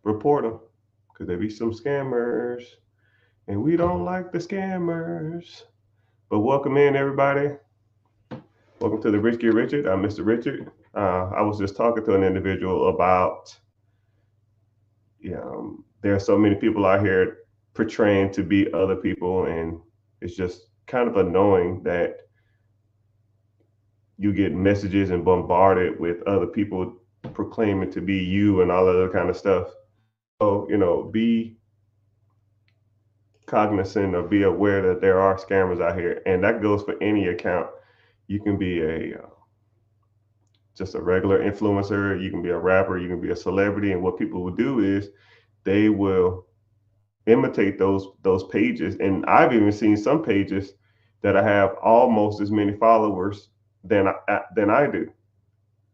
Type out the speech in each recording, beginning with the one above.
report them because there be some scammers, and we don't like the scammers. But welcome in, everybody. Welcome to the Rich Get Richard. I'm Mr. Richard. I was just talking to an individual about, there are so many people out here portraying to be other people, and it's just kind of annoying that you get messages and bombarded with other people proclaiming to be you and all other kind of stuff. So, be cognizant or be aware that there are scammers out here, and that goes for any account. You can be a just a regular influencer, you can be a rapper, you can be a celebrity, and what people will do is they will imitate those pages. And I've even seen some pages that I have almost as many followers than I do.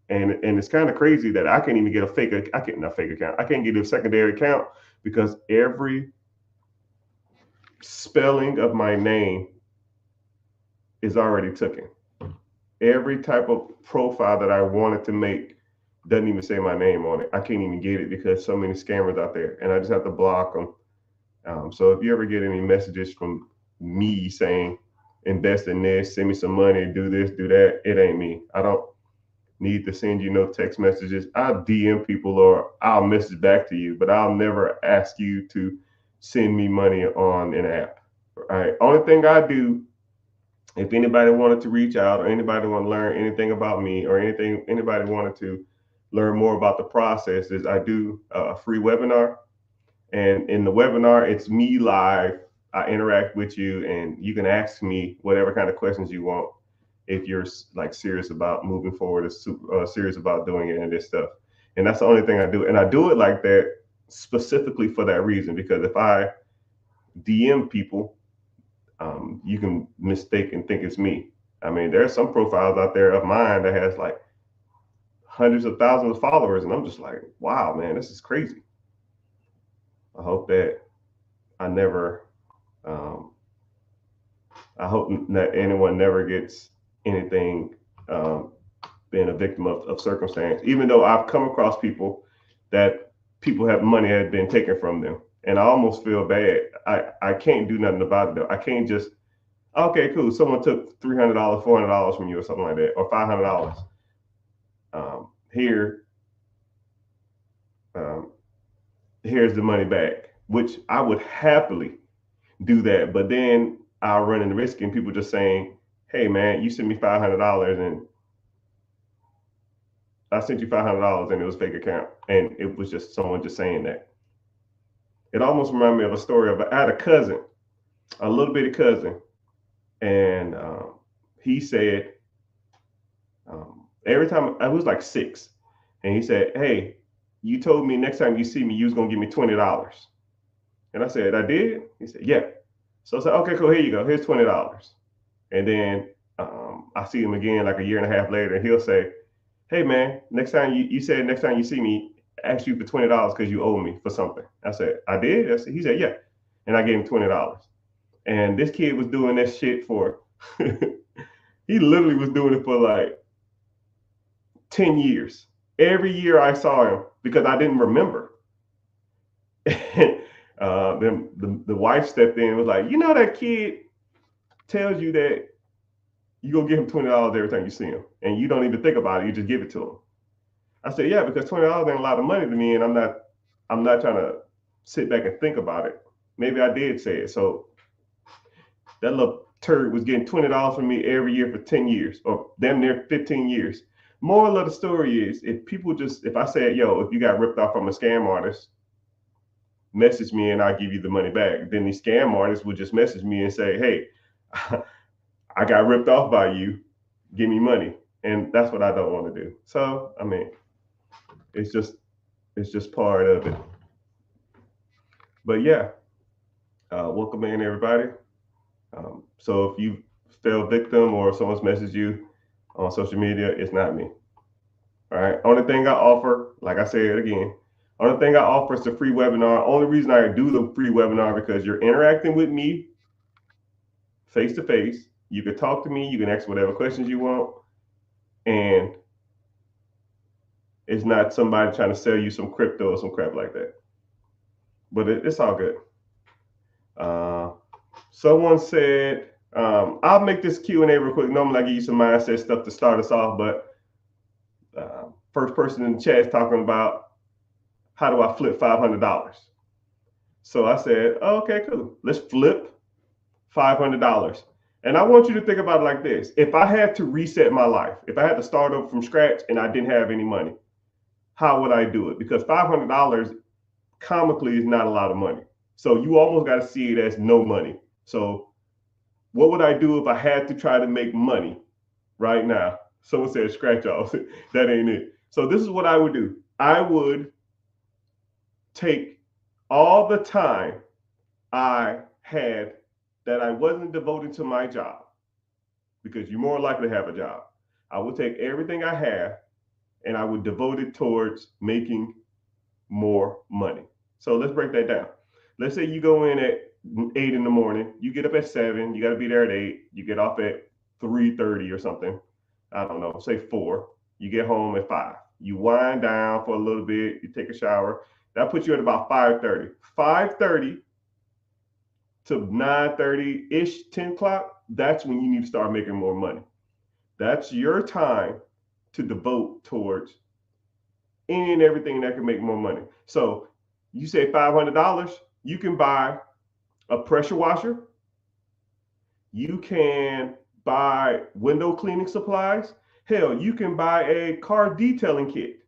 And it's kind of crazy that I can't even get a fake. I can't not fake account. I can't get a secondary account because every spelling of my name is already taken. Every type of profile that I wanted to make doesn't even say my name on it. I can't even get it because so many scammers out there, and I just have to block them. So if you ever get any messages from me saying invest in this, send me some money, do this, do that, it ain't me. I don't need to send you no text messages. I'll DM people or I'll message back to you, but I'll never ask you to send me money on an app. All right. Only thing I do, if anybody wanted to reach out or anybody want to learn anything about me or anything, anybody wanted to learn more about the process, is I do a free webinar. And in the webinar, it's me live. I interact with you, and you can ask me whatever kind of questions you want if you're like serious about moving forward, or serious about doing it and this stuff. And that's the only thing I do. And I do it like that specifically for that reason, because if I DM people, you can mistake and think it's me. I mean, there's some profiles out there of mine that has like hundreds of thousands of followers, and I'm just like, wow, man, this is crazy. I hope that I never, um, I hope that anyone never gets anything, being a victim of circumstance, even though I've come across people that people have money had been taken from them. And I almost feel bad. I can't do nothing about it though. I can't just, okay, cool. Someone took $300, $400 from you or something like that, or $500. Here, um, here's the money back, which I would happily do that. But then I'll run in the risk and people just saying, hey man, you sent me $500 and I sent you $500 and it was fake account. And it was just someone just saying that. It almost reminded me of a story of I had a cousin, a little bitty cousin, and he said, every time I was like 6, and he said, hey, you told me next time you see me, you was gonna give me $20. And I said, I did? He said, yeah. So I said, okay, cool, here you go. Here's $20. And then I see him again like a year and a half later, and he'll say, hey man, next time you said next time you see me, ask you for $20 because you owe me for something. I said, I did? He said, yeah. And I gave him $20. And this kid was doing that shit for he literally was doing it for like 10 years. Every year I saw him because I didn't remember. Then the wife stepped in and was like, that kid tells you that you go give him $20 every time you see him, and you don't even think about it. You just give it to him. I said, yeah, because $20 ain't a lot of money to me, and I'm not trying to sit back and think about it. Maybe I did say it. So that little turd was getting $20 from me every year for 10 years, or damn near 15 years. Moral of the story is, if I said, yo, if you got ripped off from a scam artist, message me and I'll give you the money back. Then these scam artists would just message me and say, hey, I got ripped off by you, give me money. And that's what I don't want to do. So, I mean, it's just part of it. But yeah, welcome in everybody. So if you fell victim or someone's messaged you on social media, it's not me. All right. Only thing I offer, like I said again, only thing I offer is the free webinar. Only reason I do the free webinar because you're interacting with me face to face. You can talk to me. You can ask whatever questions you want, and it's not somebody trying to sell you some crypto or some crap like that. but it's all good. Someone said, I'll make this Q&A real quick. Normally I give you some mindset stuff to start us off, but first person in the chat is talking about how do I flip $500? So I said, oh, okay, cool. Let's flip $500. And I want you to think about it like this. If I had to reset my life, if I had to start over from scratch and I didn't have any money, how would I do it? Because $500 comically is not a lot of money. So you almost got to see it as no money. So what would I do if I had to try to make money right now? Someone said scratch off. That ain't it. So this is what I would do. I would take all the time I had that I wasn't devoted to my job, because you're more likely to have a job. I would take everything I have and I would devote it towards making more money. So let's break that down. Let's say you go in at 8 in the morning, you get up at 7, you got to be there at 8, you get off at 3:30 or something. I don't know, say 4. You get home at 5. You wind down for a little bit, you take a shower. That puts you at about 5:30. 5:30 to 9:30-ish, 10 o'clock, that's when you need to start making more money. That's your time to devote towards any and everything that can make more money. So you say $500, you can buy a pressure washer. You can buy window cleaning supplies. Hell, you can buy a car detailing kit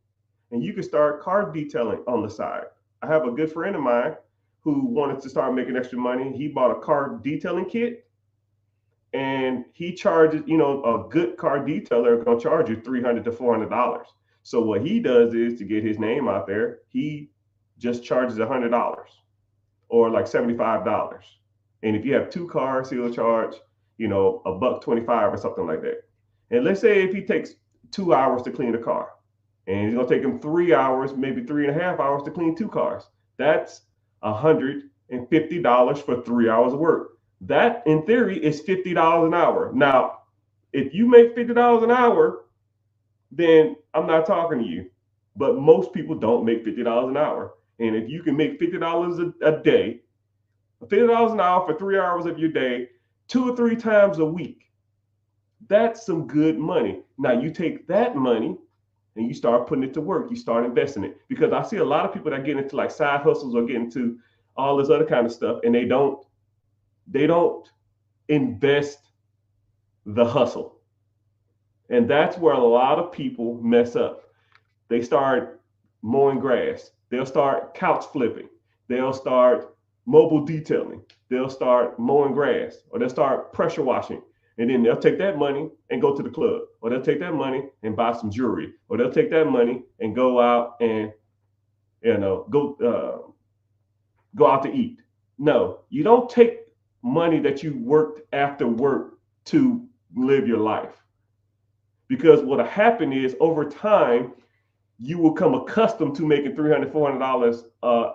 and you can start car detailing on the side. I have a good friend of mine who wanted to start making extra money. He bought a car detailing kit and he charges, a good car detailer is going to charge you $300 to $400. So what he does is, to get his name out there, he just charges $100 or like $75. And if you have 2 cars, he'll charge, $1.25 or something like that. And let's say if he takes 2 hours to clean a car, and it's going to take him 3 hours, maybe 3.5 hours to clean 2 cars. That's $150 for 3 hours of work. That, in theory, is $50 an hour. Now, if you make $50 an hour, then I'm not talking to you. But most people don't make $50 an hour. And if you can make $50 a day, $50 an hour for 3 hours of your day, 2 or 3 times a week, that's some good money. Now, you take that money and you start putting it to work. You start investing it. Because I see a lot of people that get into like side hustles or get into all this other kind of stuff, and they don't invest the hustle. And that's where a lot of people mess up. They start mowing grass. They'll start couch flipping. They'll start mobile detailing. They'll start mowing grass, or they'll start pressure washing. And then they'll take that money and go to the club, or they'll take that money and buy some jewelry, or they'll take that money and go out and go out to eat. No, you don't take money that you worked after work to live your life. Because what'll happen is, over time, you will become accustomed to making $300, $400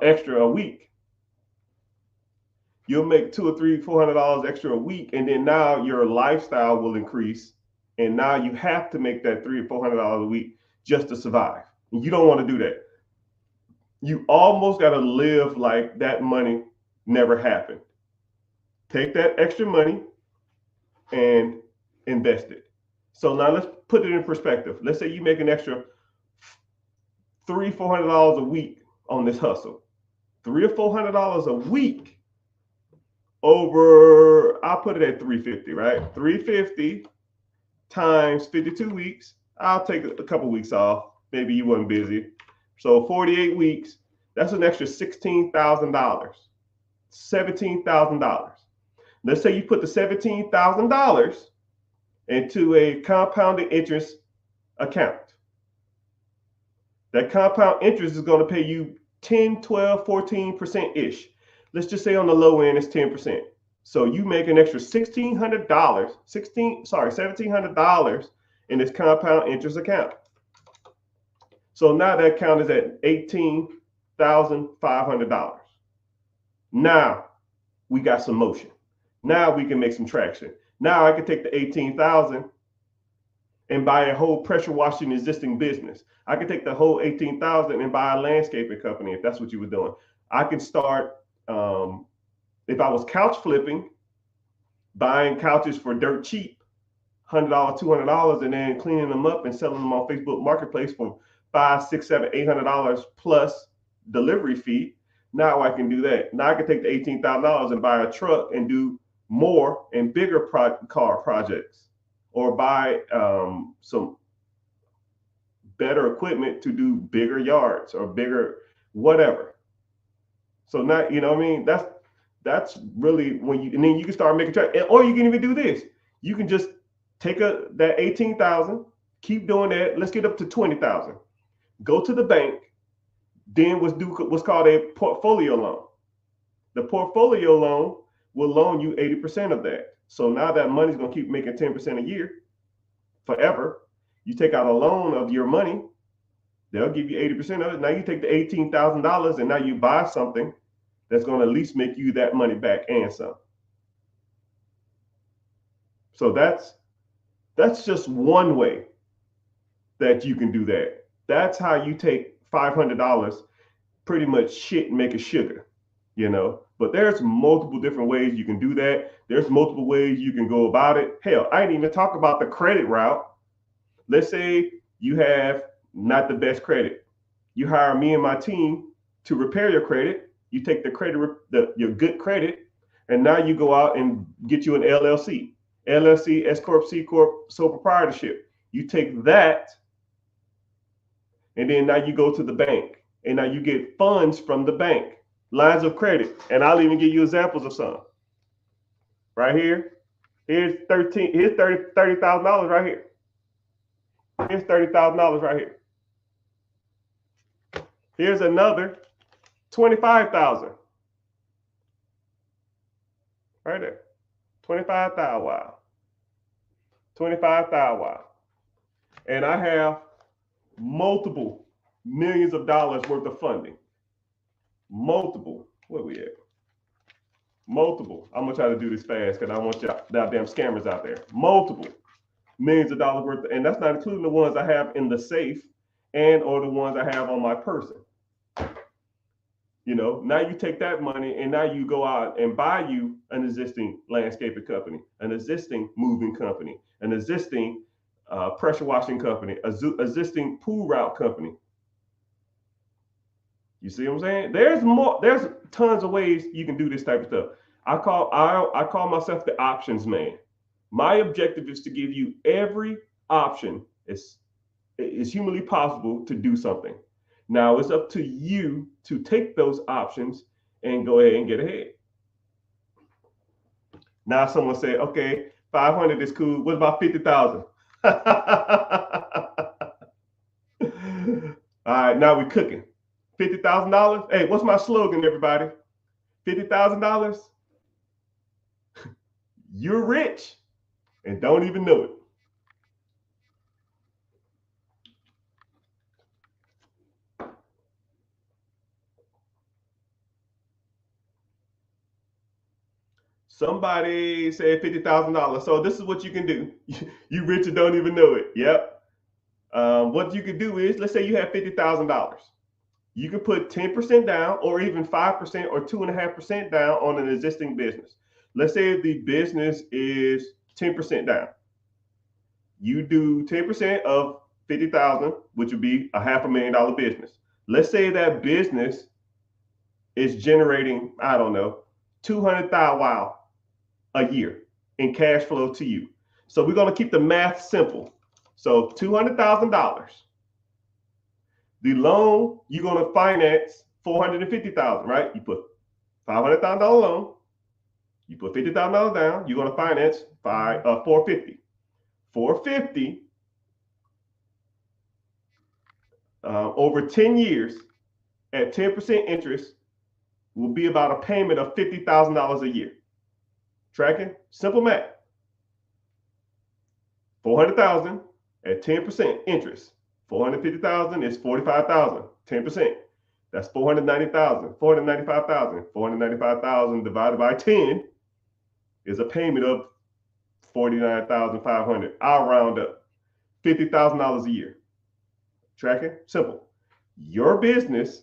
extra a week. You'll make $200 or $400 extra a week, and then now your lifestyle will increase, and now you have to make that $300 or $400 a week just to survive. And you don't want to do that. You almost got to live like that money never happened. Take that extra money and invest it. So now let's put it in perspective. Let's say you make an extra $300, $400 a week on this hustle. $300 or $400 a week over, I'll put it at 350, right? 350 times 52 weeks. I'll take a couple weeks off. Maybe you weren't busy. So 48 weeks, that's an extra $16,000, $17,000. Let's say you put the $17,000 into a compounded interest account. That compound interest is going to pay you 10, 12, 14%-ish. Let's just say on the low end, it's 10%. So you make an extra $1,700 in this compound interest account. So now that account is at $18,500. Now we got some motion. Now we can make some traction. Now I can take the $18,000 and buy a whole pressure washing existing business. I can take the whole 18,000 and buy a landscaping company if that's what you were doing. I can start, if I was couch flipping, buying couches for dirt cheap, $100, $200, and then cleaning them up and selling them on Facebook Marketplace for $500, $600, $700, $800 plus delivery fee. Now I can do that. Now I can take the $18,000 and buy a truck and do more and bigger car projects, or buy some better equipment to do bigger yards or bigger whatever. So now, you know what I mean? That's really when you, and then you can start making track, or you can even do this. You can just take that 18,000, keep doing that. Let's get up to 20,000. Go to the bank. Then what's called a portfolio loan. The portfolio loan will loan you 80% of that. So now that money's going to keep making 10% a year forever. You take out a loan of your money, they'll give you 80% of it. Now you take the $18,000 and now you buy something that's going to at least make you that money back and some. So that's just one way that you can do that. That's how you take $500, pretty much shit, and make it sugar, you know. But there's multiple different ways you can do that. There's multiple ways you can go about it. Hell, I didn't even talk about the credit route. Let's say you have not the best credit. You hire me and my team to repair your credit. You take the credit, your good credit, and now you go out and get you an LLC, S Corp, C Corp, sole proprietorship. You take that, and then now you go to the bank, and now you get funds from the bank, lines of credit, and I'll even give you examples of some. Right here, here's $30,000 right here. Here's $30,000 right here. Here's another 25,000 right there. 25,000. Wow. 25,000. Wow. And I have multiple millions of dollars worth of funding. Multiple. Where we at? Multiple. I'm gonna try to do this fast because I want y'all damn scammers out there. Multiple millions of dollars worth, and that's not including the ones I have in the safe and or the ones I have on my person. You know, now you take that money and now you go out and buy you an existing landscaping company, an existing moving company, an existing pressure washing company, existing pool route company. You see what I'm saying? There's tons of ways you can do this type of stuff. I call myself the options man. My objective is to give you every option as humanly possible to do something. Now it's up to you to take those options and go ahead and get ahead. Now someone say, okay, 500 is cool. What about 50,000? All right, now we're cooking. $50,000. Hey, what's my slogan, everybody? $50,000. You're rich and don't even know it. Somebody said $50,000. So this is what you can do. You rich and don't even know it. Yep. What you can do is, let's say you have $50,000. You can put 10% down, or even 5% or 2.5% down on an existing business. Let's say the business is 10% down. You do 10% of 50,000, which would be a $500,000 business. Let's say that business is generating, I don't know, 200,000 a year in cash flow to you. So we're going to keep the math simple. So $200,000. The loan, you're going to finance $450,000, right? You put $500,000 loan, you put $50,000 down, you're going to finance $450,000. $450,000 over 10 years at 10% interest will be about a payment of $50,000 a year. Tracking? Simple math. $400,000 at 10% interest. $450,000 is $45,000. 10%. That's $490,000. $495,000. $495,000 divided by 10 is a payment of $49,500. I'll round up. $50,000 a year. Tracking? Simple. Your business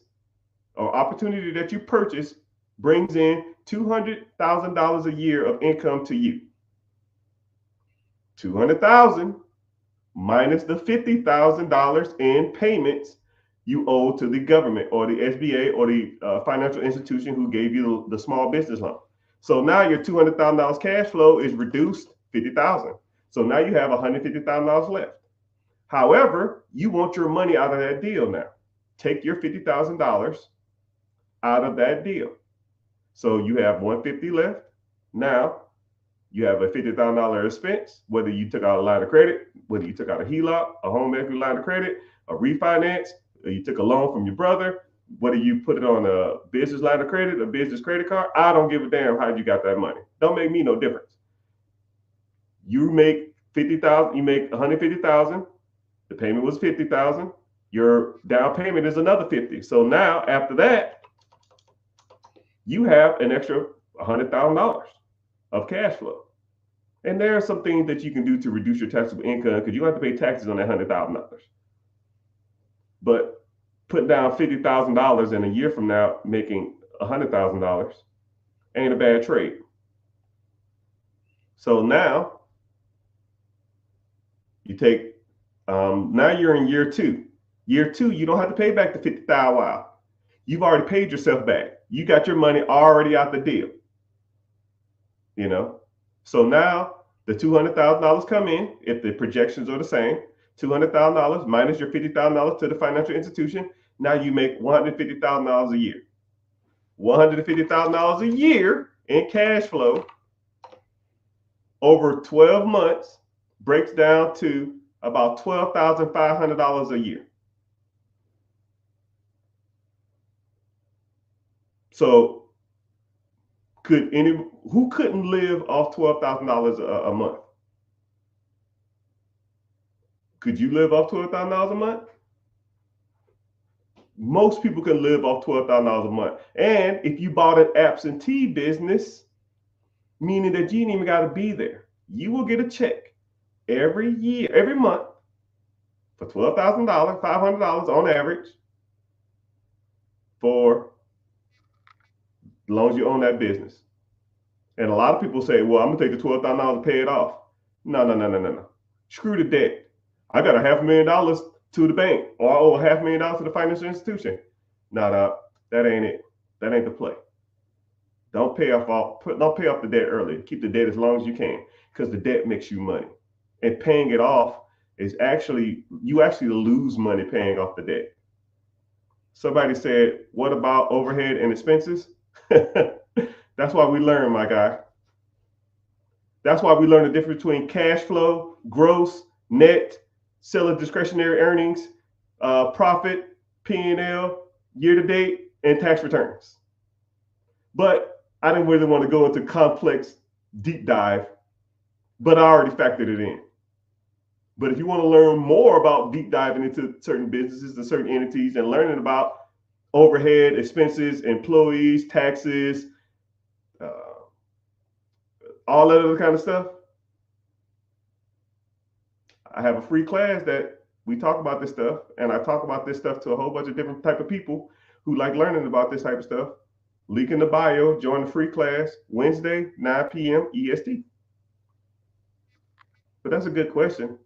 or opportunity that you purchase brings in $200,000 a year of income to you. 200,000 minus the $50,000 in payments you owe to the government or the SBA or the financial institution who gave you the small business loan. So now your $200,000 cash flow is reduced 50,000. So now you have $150,000 left. However, you want your money out of that deal now. Take your $50,000 out of that deal. So you have $150 left. Now you have a $50,000 expense, whether you took out a line of credit, whether you took out a HELOC, a home equity line of credit, a refinance, or you took a loan from your brother, whether you put it on a business line of credit, a business credit card. I don't give a damn how you got that money. Don't make me no difference. You make 50,000, you make 150,000. The payment was 50,000. Your down payment is another 50. So now after that, you have an extra $100,000 of cash flow. And there are some things that you can do to reduce your taxable income because you don't have to pay taxes on that $100,000. But putting down $50,000 in a year from now, making $100,000 ain't a bad trade. So now you take, now you're in year two. Year two, you don't have to pay back the $50,000. Wow. You've already paid yourself back. You got your money already out the deal. You know, so now the $200,000 come in if the projections are the same. $200,000 minus your $50,000 to the financial institution. Now you make $150,000 a year. $150,000 a year in cash flow over 12 months breaks down to about $12,500 a year. So who couldn't live off $12,000 a month? Could you live off $12,000 a month? Most people can live off $12,000 a month. And if you bought an absentee business, meaning that you didn't even got to be there, you will get a check every year, every month for $12,000, $500 on average for as long as you own that business. And a lot of people say, well, I'm going to take the $12,000 and pay it off. No. Screw the debt. I got $500,000 to the bank, or I owe $500,000 to the financial institution. No, that ain't it. That ain't the play. Don't pay off the debt early. Keep the debt as long as you can, because the debt makes you money. And paying it off is you actually lose money paying off the debt. Somebody said, what about overhead and expenses? That's why we learn, my guy. That's why we learn the difference between cash flow, gross, net, seller discretionary earnings, profit, P&L, year to date, and tax returns. But I didn't really want to go into complex deep dive, but I already factored it in. But if you want to learn more about deep diving into certain businesses and certain entities and learning about overhead, expenses, employees, taxes, all that other kind of stuff, I have a free class that we talk about this stuff, and I talk about this stuff to a whole bunch of different type of people who like learning about this type of stuff. Link in the bio, join the free class, Wednesday, 9 p.m. EST. But that's a good question.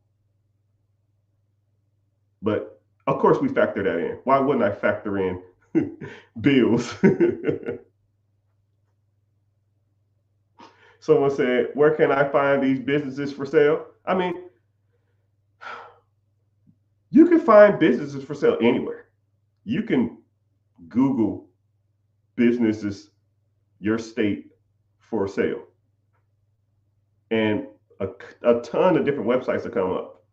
But of course we factor that in. Why wouldn't I factor in bills? Someone said, where can I find these businesses for sale? I mean, you can find businesses for sale anywhere. You can Google businesses, your state for sale. And a ton of different websites will come up.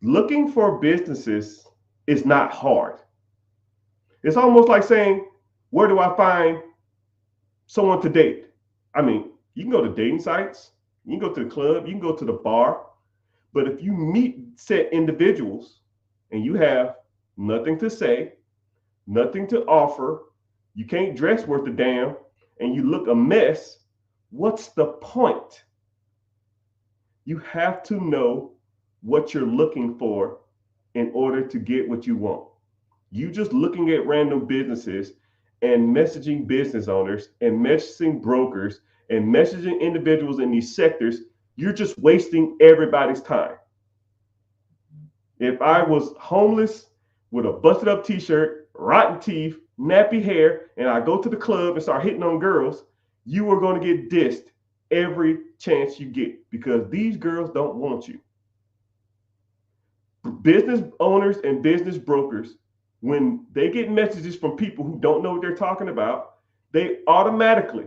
Looking for businesses is not hard. It's almost like saying, where do I find someone to date? I mean, you can go to dating sites, you can go to the club, you can go to the bar. But if you meet set individuals and you have nothing to say, nothing to offer, you can't dress worth a damn, and you look a mess, what's the point? You have to know what you're looking for in order to get what you want. You just looking at random businesses and messaging business owners and messaging brokers and messaging individuals in these sectors, you're just wasting everybody's time. If I was homeless with a busted up t-shirt, rotten teeth, nappy hair, and I go to the club and start hitting on girls, you are going to get dissed every chance you get because these girls don't want you. Business owners and business brokers, when they get messages from people who don't know what they're talking about, they automatically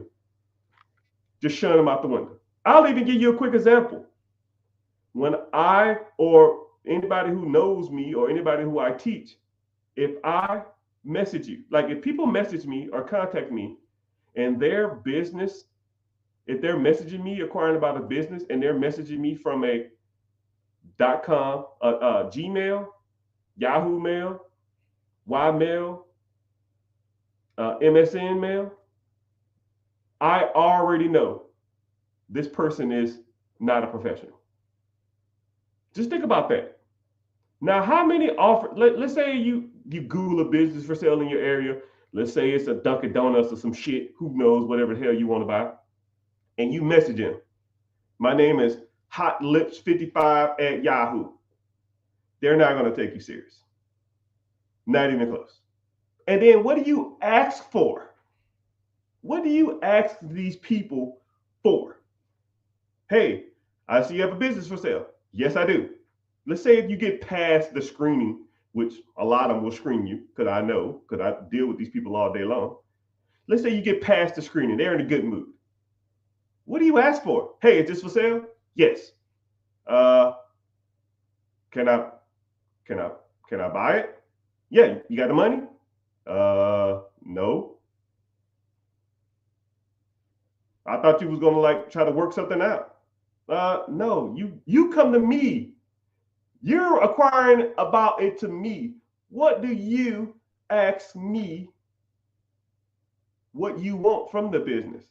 just shun them out the window. I'll even give you a quick example. When I or anybody who knows me or anybody who I teach, if I message you, like if people message me or contact me and their business, if they're messaging me inquiring about a business and they're messaging me from a .com, Gmail, Yahoo Mail, Ymail, MSN Mail, I already know this person is not a professional. Just think about that. Now, how many offer? Let's say you Google a business for sale in your area. Let's say it's a Dunkin' Donuts or some shit. Who knows? Whatever the hell you want to buy, and you message him. My name is Hot Lips 55 at Yahoo. They're not going to take you serious. Not even close. And then what do you ask for? What do you ask these people for? Hey, I see you have a business for sale. Yes, I do. Let's say if you get past the screening, which a lot of them will screen you, because I know, because I deal with these people all day long. Let's say you get past the screening, they're in a good mood. What do you ask for? Hey, is this for sale? Yes. Can I buy it? Yeah, you got the money? No. I thought you was gonna like try to work something out. No, you come to me. You're acquiring about it to me. What do you ask me what you want from the business?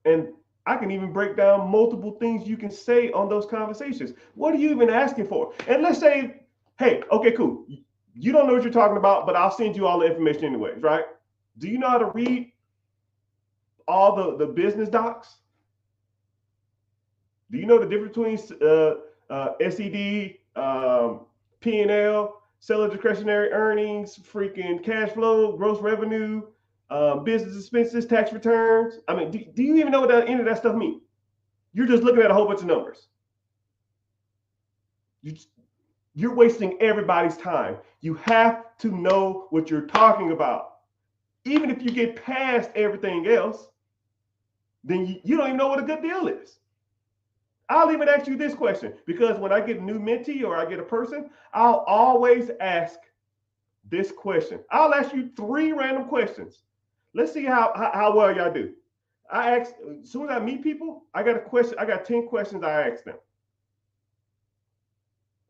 And I can even break down multiple things you can say on those conversations. What are you even asking for? And let's say, hey, okay, cool. You don't know what you're talking about, but I'll send you all the information anyways, right? Do you know how to read all the business docs? Do you know the difference between SED, P&L, seller discretionary earnings, freaking cash flow, gross revenue, business expenses, tax returns? I mean, do you even know what any of that stuff means? You're just looking at a whole bunch of numbers. You're wasting everybody's time. You have to know what you're talking about. Even if you get past everything else, then you don't even know what a good deal is. I'll even ask you this question because when I get a new mentee or I get a person, I'll always ask this question. I'll ask you 3 random questions. Let's see how well y'all do. I ask, as soon as I meet people, I got a question. I got 10 questions I ask them.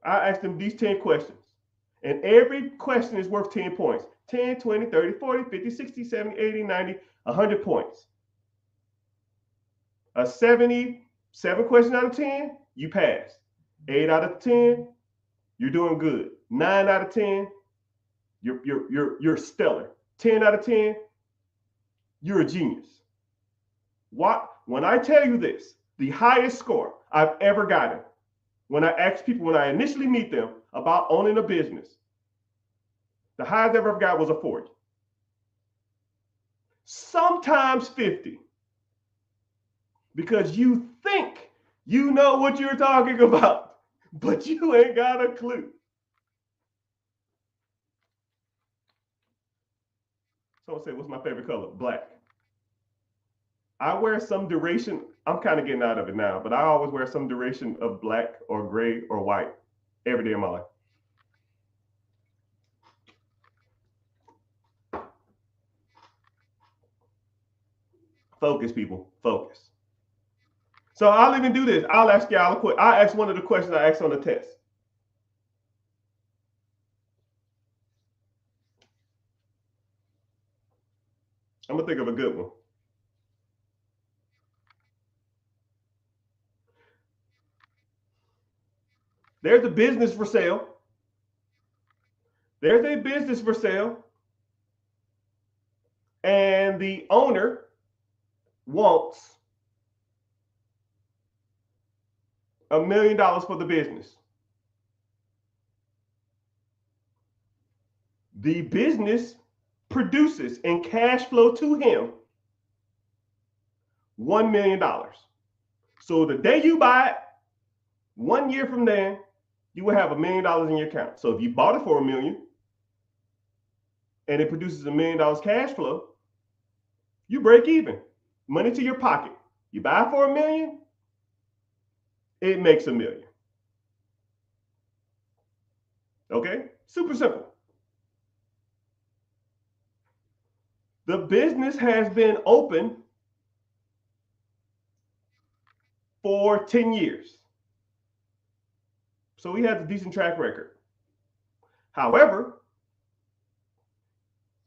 I ask them these 10 questions. And every question is worth 10 points. 10, 20, 30, 40, 50, 60, 70, 80, 90, 100 points. A 77 question out of 10, you pass. 8 out of 10, you're doing good. 9 out of 10, you're stellar. 10 out of 10, you're a genius. When I tell you this, the highest score I've ever gotten, when I ask people, when I initially meet them about owning a business, the highest I ever got was a 40. Sometimes 50. Because you think you know what you're talking about, but you ain't got a clue. Someone said, what's my favorite color? Black. I wear some duration. I'm kind of getting out of it now, but I always wear some duration of black or gray or white every day of my life. Focus, people. Focus. So I'll even do this. I'll ask y'all a question. I'll ask one of the questions I asked on the test. I'm going to think of a good one. There's a business for sale. There's a business for sale. And the owner wants $1 million for the business. The business produces in cash flow to him $1 million. So the day you buy it, 1 year from then, you will have $1 million in your account. So if you bought it for $1 million and it produces $1 million cash flow, you break even. Money to your pocket. You buy for $1 million, it makes $1 million. Okay? Super simple. The business has been open for 10 years. So he has a decent track record. However,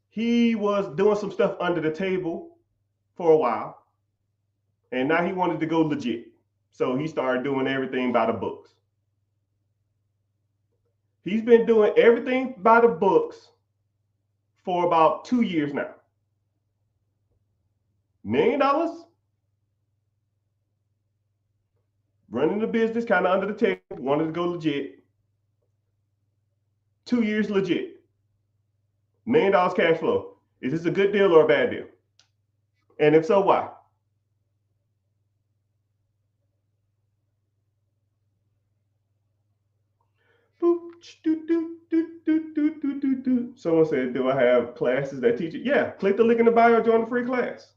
he was doing some stuff under the table for a while, and now he wanted to go legit. So he started doing everything by the books. He's been doing everything by the books for about 2 years now. $1 million, running the business kind of under the table, wanted to go legit. 2 years legit. $1 million cash flow. Is this a good deal or a bad deal? And if so, why? Someone said, do I have classes that teach it? Yeah, click the link in the bio, join the free class.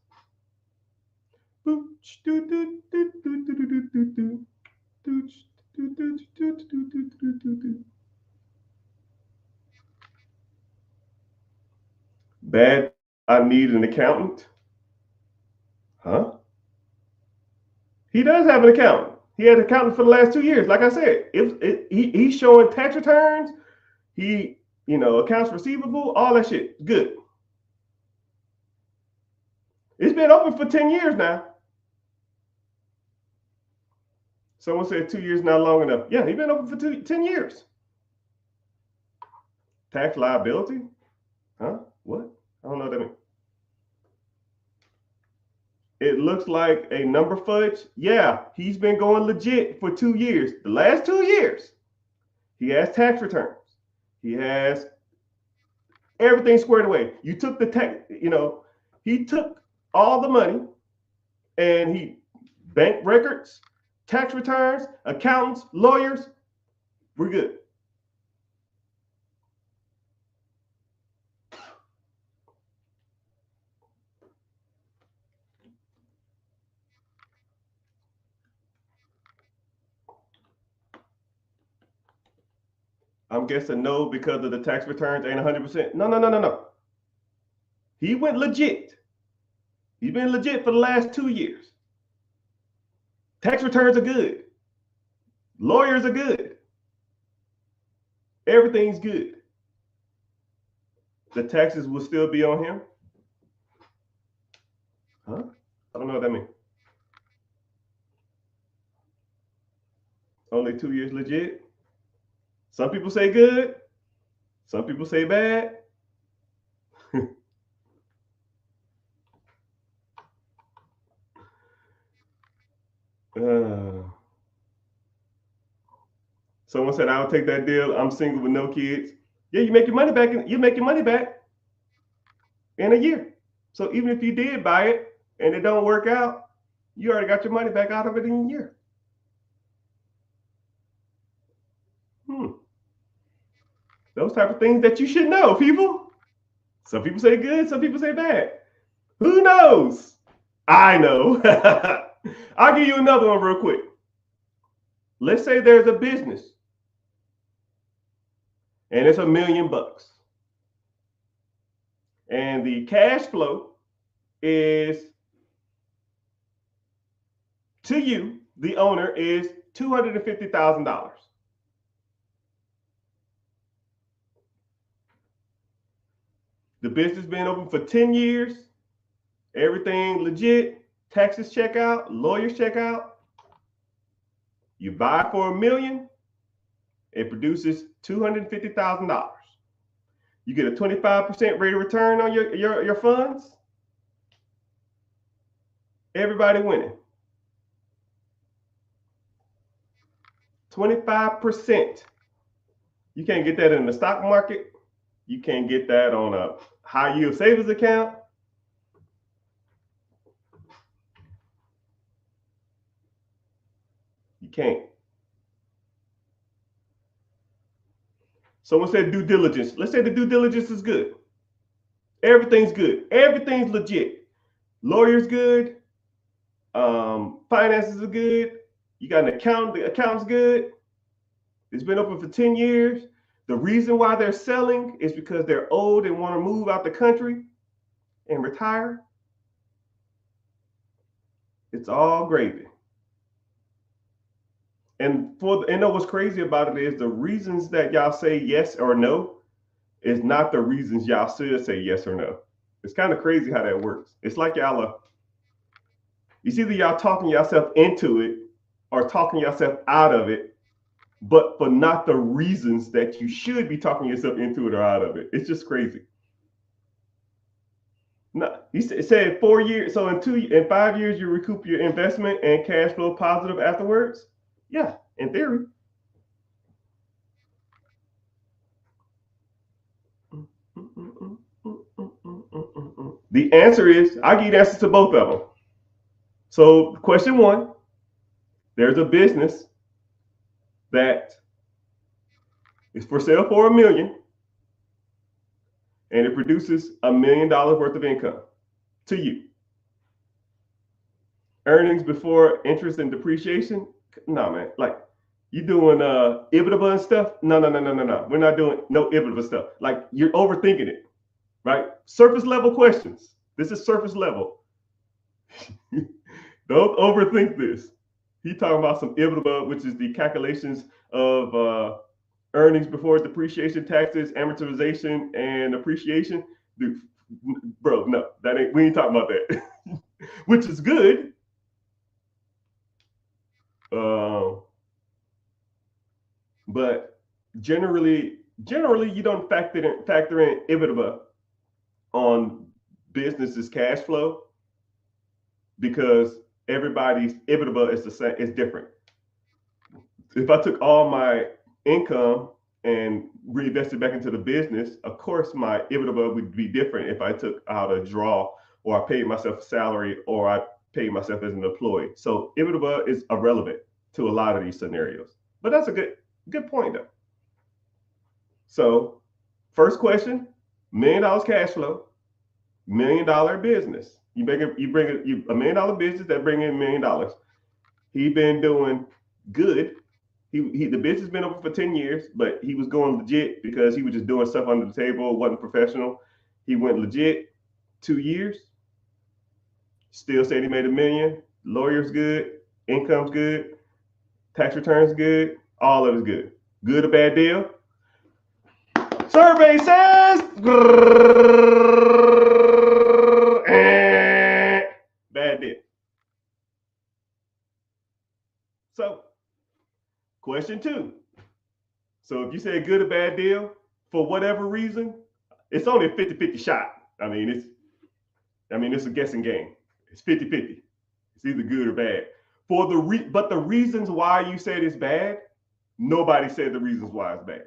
Bad, I need an accountant. Huh? He does have an accountant. He had an accountant for the last 2 years. Like I said, he's showing tax returns. He, accounts receivable, all that shit. Good. It's been open for 10 years now. Someone said 2 years not long enough. Yeah, he's been open for 10 years. Tax liability? Huh? What? I don't know what that means. It looks like a number fudge. Yeah, he's been going legit for 2 years. The last 2 years, he has tax returns. He has everything squared away. You took the tax, he took all the money and he bank records, tax returns, accountants, lawyers. We're good. I'm guessing no, because of the tax returns ain't 100%. No. He went legit. He's been legit for the last 2 years. Tax returns are good. Lawyers are good. Everything's good. The taxes will still be on him. Huh? I don't know what that means. Only 2 years legit. Some people say good. Some people say bad. Someone said, I would take that deal. I'm single with no kids. Yeah, you make your money back. You make your money back in a year. So even if you did buy it and it don't work out, you already got your money back out of it in a year. Those type of things that you should know, people. Some people say good, some people say bad. Who knows? I know. I'll give you another one real quick. Let's say there's a business and it's $1 million. And the cash flow is, to you, the owner, is $250,000. The business been open for 10 years. Everything legit. Taxes check out. Lawyers check out. You buy for $1 million. It produces $250,000. You get a 25% rate of return on your funds. Everybody winning. 25%. You can't get that in the stock market. You can't get that on a high yield savings account. You can't. Someone said due diligence. Let's say the due diligence is good. Everything's good. Everything's legit. Lawyer's good. Finances are good. You got an accountant. The accountant's good. It's been open for 10 years. The reason why they're selling is because they're old and want to move out the country and retire. It's all gravy. And what's crazy about it is the reasons that y'all say yes or no is not the reasons y'all should say yes or no. It's kind of crazy how that works. It's like it's either y'all talking yourself into it or talking yourself out of it, but for not the reasons that you should be talking yourself into it or out of it. It's just crazy. No, he said 4 years. So in 5 years, you recoup your investment and cash flow positive afterwards. Yeah, in theory. The answer is, I give you the answers to both of them. So question one, there's a business that is for sale for $1 million and it produces $1 million worth of income to you. Earnings before interest and depreciation? No, man. Like, you doing EBITDA and stuff? No. We're not doing no EBITDA stuff. Like, you're overthinking it, right? Surface level questions. This is surface level. Don't overthink this. He talking about some EBITDA, which is the calculations of earnings before depreciation, taxes, amortization, and appreciation. Dude, bro, no, we ain't talking about that. Which is good. But generally you don't factor in EBITDA on business's cash flow because everybody's EBITDA is the same, is different. If I took all my income and reinvested back into the business, of course my EBITDA would be different if I took out a draw or I paid myself a salary or I paid myself as an employee. So EBITDA is irrelevant to a lot of these scenarios. But that's a good point though. So first question, $1 million cash flow, $1 million business. You bring $1 million business that bring in $1 million. He been doing good. The business been open for 10 years, but he was going legit because he was just doing stuff under the table, wasn't professional. He went legit 2 years. Still said he made $1 million. Lawyer's good, income's good, tax returns good, all of it's good. Good or bad deal? Survey says bad deal. So, question 2. So if you say good or bad deal, for whatever reason, it's only a 50-50 shot. I mean, it's a guessing game. It's 50-50. It's either good or bad. But the reasons why you said it's bad, nobody said the reasons why it's bad.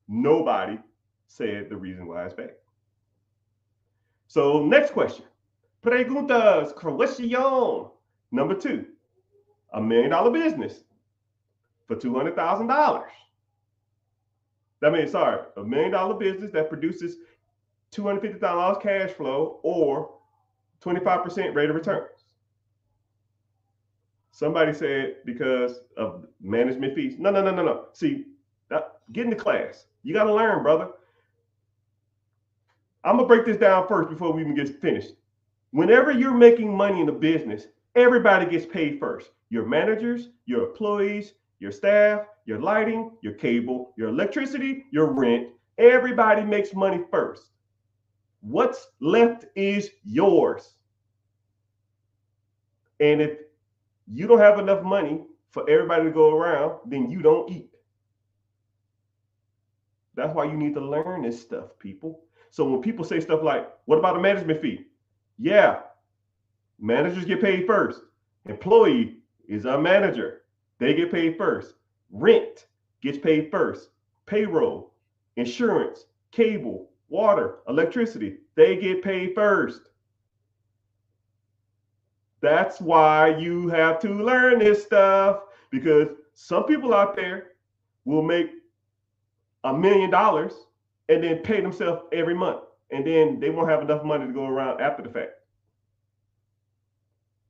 Nobody said the reason why it's bad. So next question. Preguntas, question. Number 2, $1 million business for $200,000. $1 million business that produces $250,000 cash flow or 25% rate of returns. Somebody said because of management fees. No. See, get into class. You got to learn, brother. I'm going to break this down first before we even get finished. Whenever you're making money in a business, everybody gets paid first. Your managers, your employees, your staff, your lighting, your cable, your electricity, your rent. Everybody makes money first. What's left is yours. And if you don't have enough money for everybody to go around, then you don't eat. That's why you need to learn this stuff, people. So when people say stuff like, what about a management fee? Yeah, managers get paid first. Employee is a manager. They get paid first. Rent gets paid first. Payroll, insurance, cable, water, electricity, they get paid first. That's why you have to learn this stuff, because some people out there will make $1 million and then pay themselves every month, and then they won't have enough money to go around after the fact.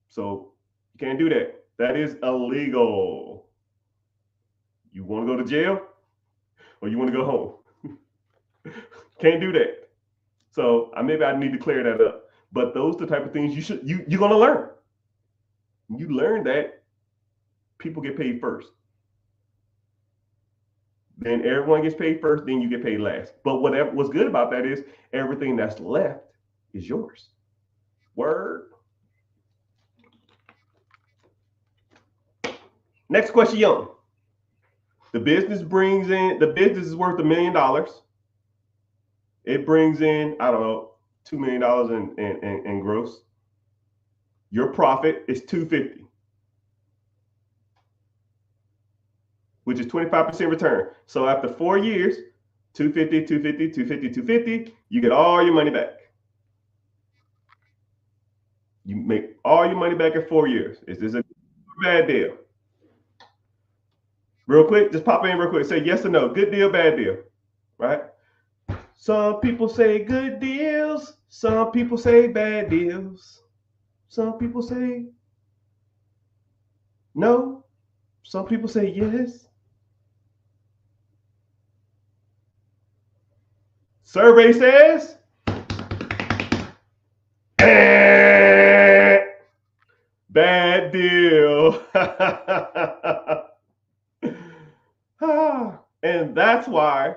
So you can't do that. That is illegal. You want to go to jail or you want to go home? Can't do that. So maybe I need to clear that up. But those are the type of things you're gonna learn. You learn that people get paid first. Then everyone gets paid first, then you get paid last. But what's good about that is everything that's left is yours. Word. Next question. The business is worth $1 million. It brings in, I don't know, $2 million in gross. Your profit is $250, which is 25% return. So after 4 years, 250, 250, 250, 250, you get all your money back. You make all your money back in 4 years. Is this a bad deal? Real quick, just pop in real quick. Say yes or no. Good deal, bad deal. Right? Some people say good deals. Some people say bad deals. Some people say no. Some people say yes. Survey says bad deal. And that's why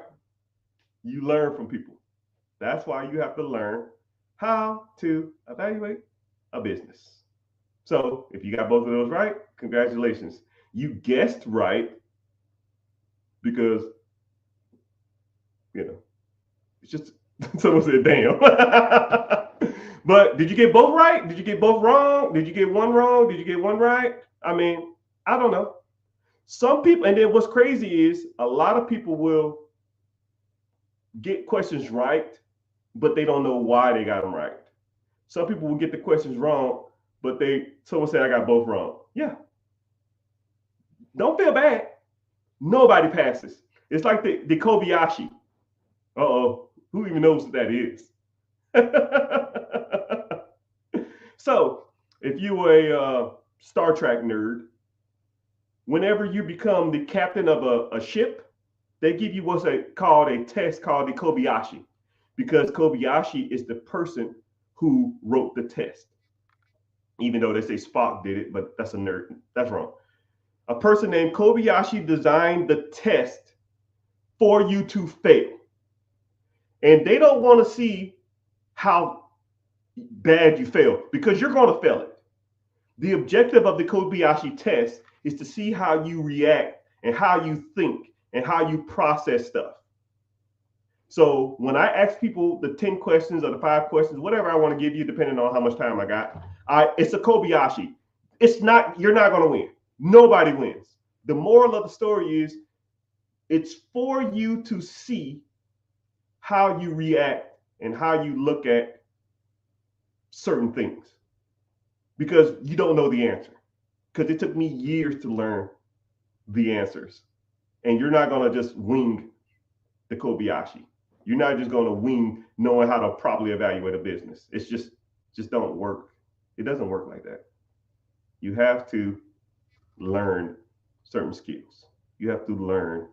you learn from people. That's why you have to learn how to evaluate a business. So if you got both of those right, congratulations. You guessed right because, it's just someone said, damn. But did you get both right? Did you get both wrong? Did you get one wrong? Did you get one right? I mean, I don't know. Some people, and then what's crazy is a lot of people will get questions right, but they don't know why they got them right. Some people will get the questions wrong, but someone said I got both wrong. Yeah. Don't feel bad. Nobody passes. It's like the Kobayashi. Uh-oh. Who even knows what that is? So if you were a Star Trek nerd, whenever you become the captain of a ship, they give you what's called a test called the Kobayashi, because Kobayashi is the person who wrote the test. Even though they say Spock did it, but that's a nerd. That's wrong. A person named Kobayashi designed the test for you to fail. And they don't want to see how bad you fail, because you're going to fail it. The objective of the Kobayashi test is to see how you react and how you think and how you process stuff. So when I ask people the 10 questions or the 5 questions, whatever I want to give you, depending on how much time I got, it's a Kobayashi. You're not going to win. Nobody wins. The moral of the story is it's for you to see how you react and how you look at certain things, because you don't know the answer. Because it took me years to learn the answers, and you're not going to just wing the Kobayashi. You're not just going to wing knowing how to properly evaluate a business. It's just don't work. It doesn't work like that. You have to learn certain skills. You have to learn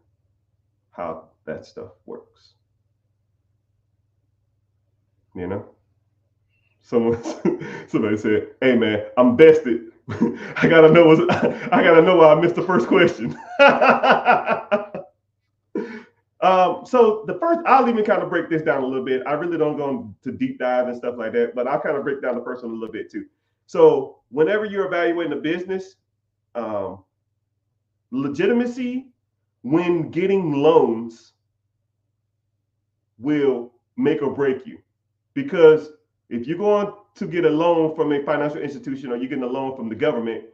how that stuff works. Somebody said, "Hey man, I'm bested. I gotta know why I missed the first question." So the first, I'll even kind of break this down a little bit. I really don't go into deep dive and stuff like that, but I'll kind of break down the first one a little bit too. So whenever you're evaluating a business, legitimacy when getting loans will make or break you. Because if you're going to get a loan from a financial institution or you're getting a loan from the government,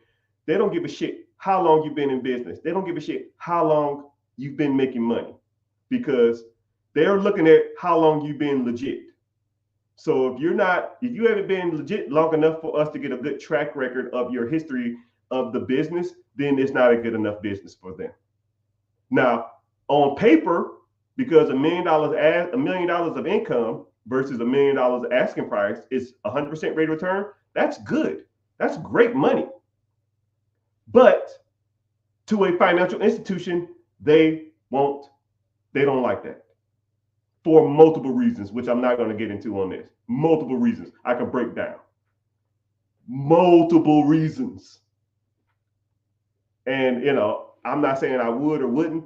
they don't give a shit how long you've been in business. They don't give a shit how long you've been making money, because they're looking at how long you've been legit. So if you haven't been legit long enough for us to get a good track record of your history of the business, then it's not a good enough business for them. Now, on paper, because $1 million of income versus $1 million asking price is 100% rate of return, that's good. That's great money. But to a financial institution, they don't like that for multiple reasons, which I'm not going to get into on this. Multiple reasons. I can break down. Multiple reasons. And, I'm not saying I would or wouldn't.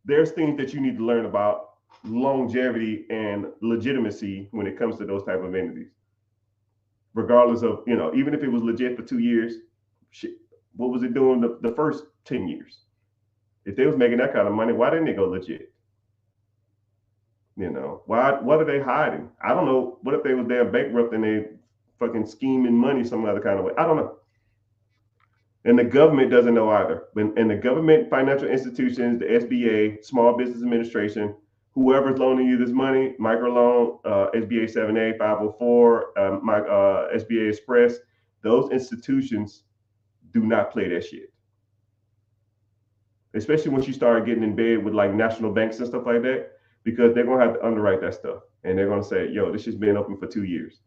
There's things that you need to learn about longevity and legitimacy when it comes to those type of entities. Regardless of, even if it was legit for 2 years, shit, what was it doing the first 10 years? If they was making that kind of money, why didn't they go legit? What are they hiding? I don't know. What if they was damn bankrupt and they fucking scheming money some other kind of way? I don't know. And the government doesn't know either. And the government, financial institutions, the SBA, Small Business Administration, whoever's loaning you this money, microloan, SBA 7A, 504, SBA Express, those institutions do not play that shit. Especially once you start getting in bed with like national banks and stuff like that, because they're going to have to underwrite that stuff. And they're going to say, yo, this has been open for 2 years.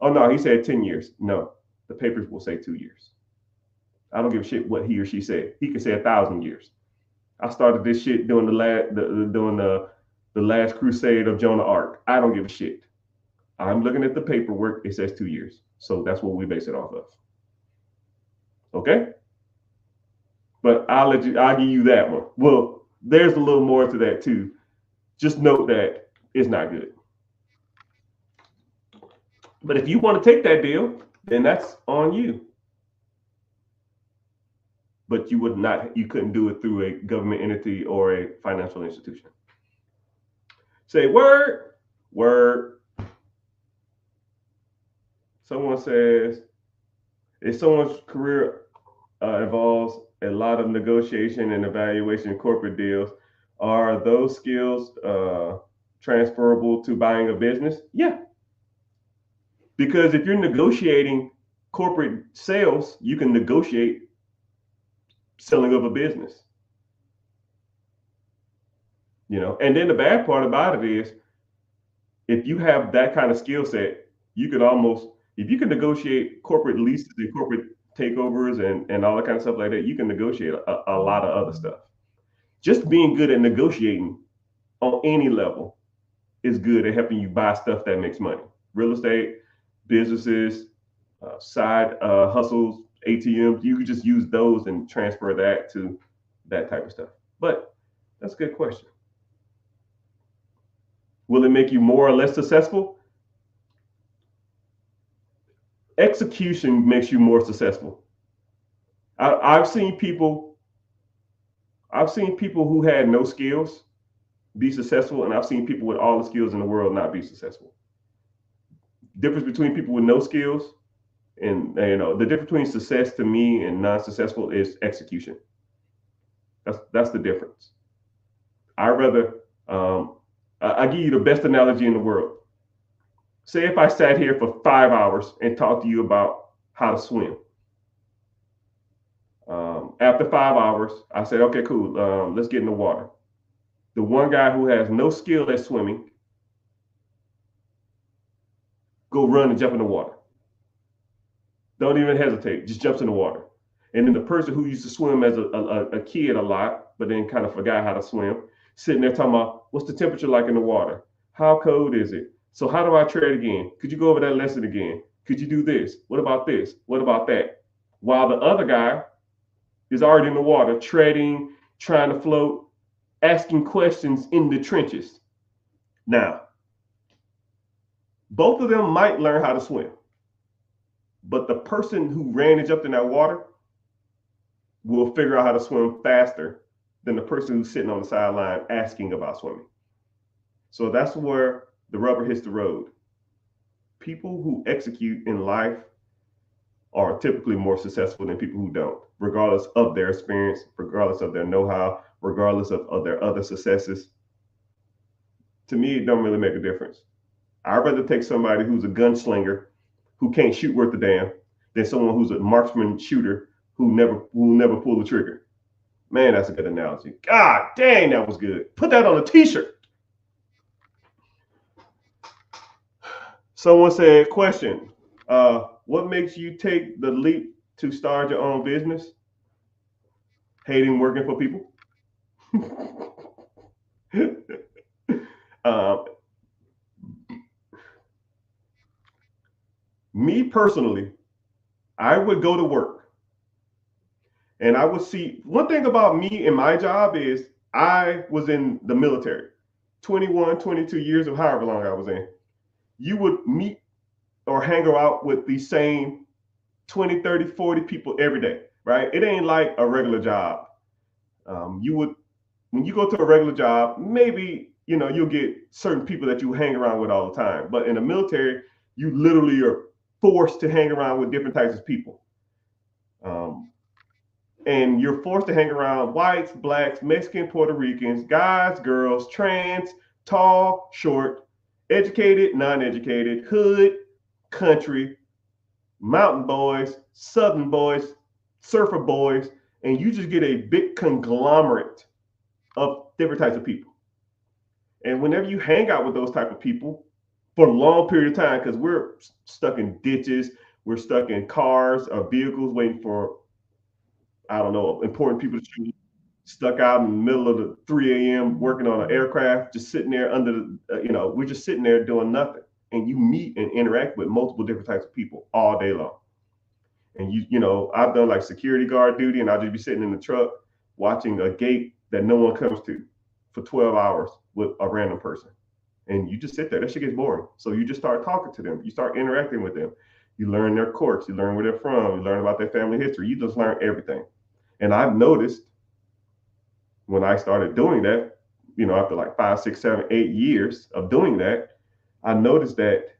Oh, no, he said 10 years. No, the papers will say 2 years. I don't give a shit what he or she said. He could say 1,000 years. I started this shit during the last crusade of Joan of Arc. I don't give a shit. I'm looking at the paperwork. It says 2 years. So that's what we base it off of. Okay? But I'll give you that one. Well, there's a little more to that too. Just note that it's not good. But if you want to take that deal, then that's on you. But you couldn't do it through a government entity or a financial institution. Say word. Someone says, if someone's career involves a lot of negotiation and evaluation in corporate deals, are those skills transferable to buying a business? Yeah. Because if you're negotiating corporate sales, you can negotiate selling of a business. And then the bad part about it is, if you have that kind of skill set, you could if you can negotiate corporate leases and corporate takeovers and all that kind of stuff like that, you can negotiate a lot of other stuff. Just being good at negotiating on any level is good at helping you buy stuff that makes money. Real estate, businesses, side hustles, ATMs, you could just use those and transfer that to that type of stuff. But that's a good question. Will it make you more or less successful? Execution makes you more successful. I've seen people who had no skills be successful, and I've seen people with all the skills in the world not be successful. Difference between people with no skills and the difference between success to me and non-successful is execution. That's the difference. I rather I give you the best analogy in the world. Say if I sat here for 5 hours and talked to you about how to swim. After 5 hours, I said, okay, cool. Let's get in the water. The one guy who has no skill at swimming, go run and jump in the water. Don't even hesitate. Just jumps in the water. And then the person who used to swim as a kid a lot, but then kind of forgot how to swim, sitting there talking about, what's the temperature like in the water? How cold is it? So how do I tread again? Could you go over that lesson again? Could you do this? What about this? What about that? While the other guy is already in the water, treading, trying to float, asking questions in the trenches. Now, both of them might learn how to swim, but the person who ran and jumped in that water will figure out how to swim faster than the person who's sitting on the sideline asking about swimming. So that's where the rubber hits the road. People who execute in life are typically more successful than people who don't, regardless of their experience, regardless of their know-how, regardless of their other successes. To me, it don't really make a difference. I'd rather take somebody who's a gunslinger who can't shoot worth a damn than someone who's a marksman shooter who never pull the trigger. Man, that's a good analogy. God dang, that was good. Put that on a t-shirt. Someone said, question, what makes you take the leap to start your own business? Hating working for people. um, Me personally, I would go to work and I would see, one thing about me and my job is I was in the military, 21, 22 years of however long I was in. You would meet or hang out with the same 20, 30, 40 people every day, right? It ain't like a regular job. You would, when you go to a regular job, maybe, you'll get certain people that you hang around with all the time. But in the military, you literally are forced to hang around with different types of people. Um, and you're forced to hang around whites, blacks, Mexican, Puerto Ricans, guys, girls, trans, tall, short, educated, non-educated, hood, country, mountain boys, southern boys, surfer boys, and you just get a big conglomerate of different types of people. And whenever you hang out with those type of people for a long period of time, because we're stuck in ditches, we're stuck in cars or vehicles waiting for, I don't know, important people to shoot, stuck out in the middle of the 3 a.m. working on an aircraft, just sitting there under we're just sitting there doing nothing. And you meet and interact with multiple different types of people all day long. And I've done like security guard duty, and I'll just be sitting in the truck watching a gate that no one comes to for 12 hours with a random person. And you just sit there. That shit gets boring. So you just start talking to them. You start interacting with them. You learn their quirks. You learn where they're from. You learn about their family history. You just learn everything. And I've noticed when I started doing that, after like 5, 6, 7, 8 years of doing that, I noticed that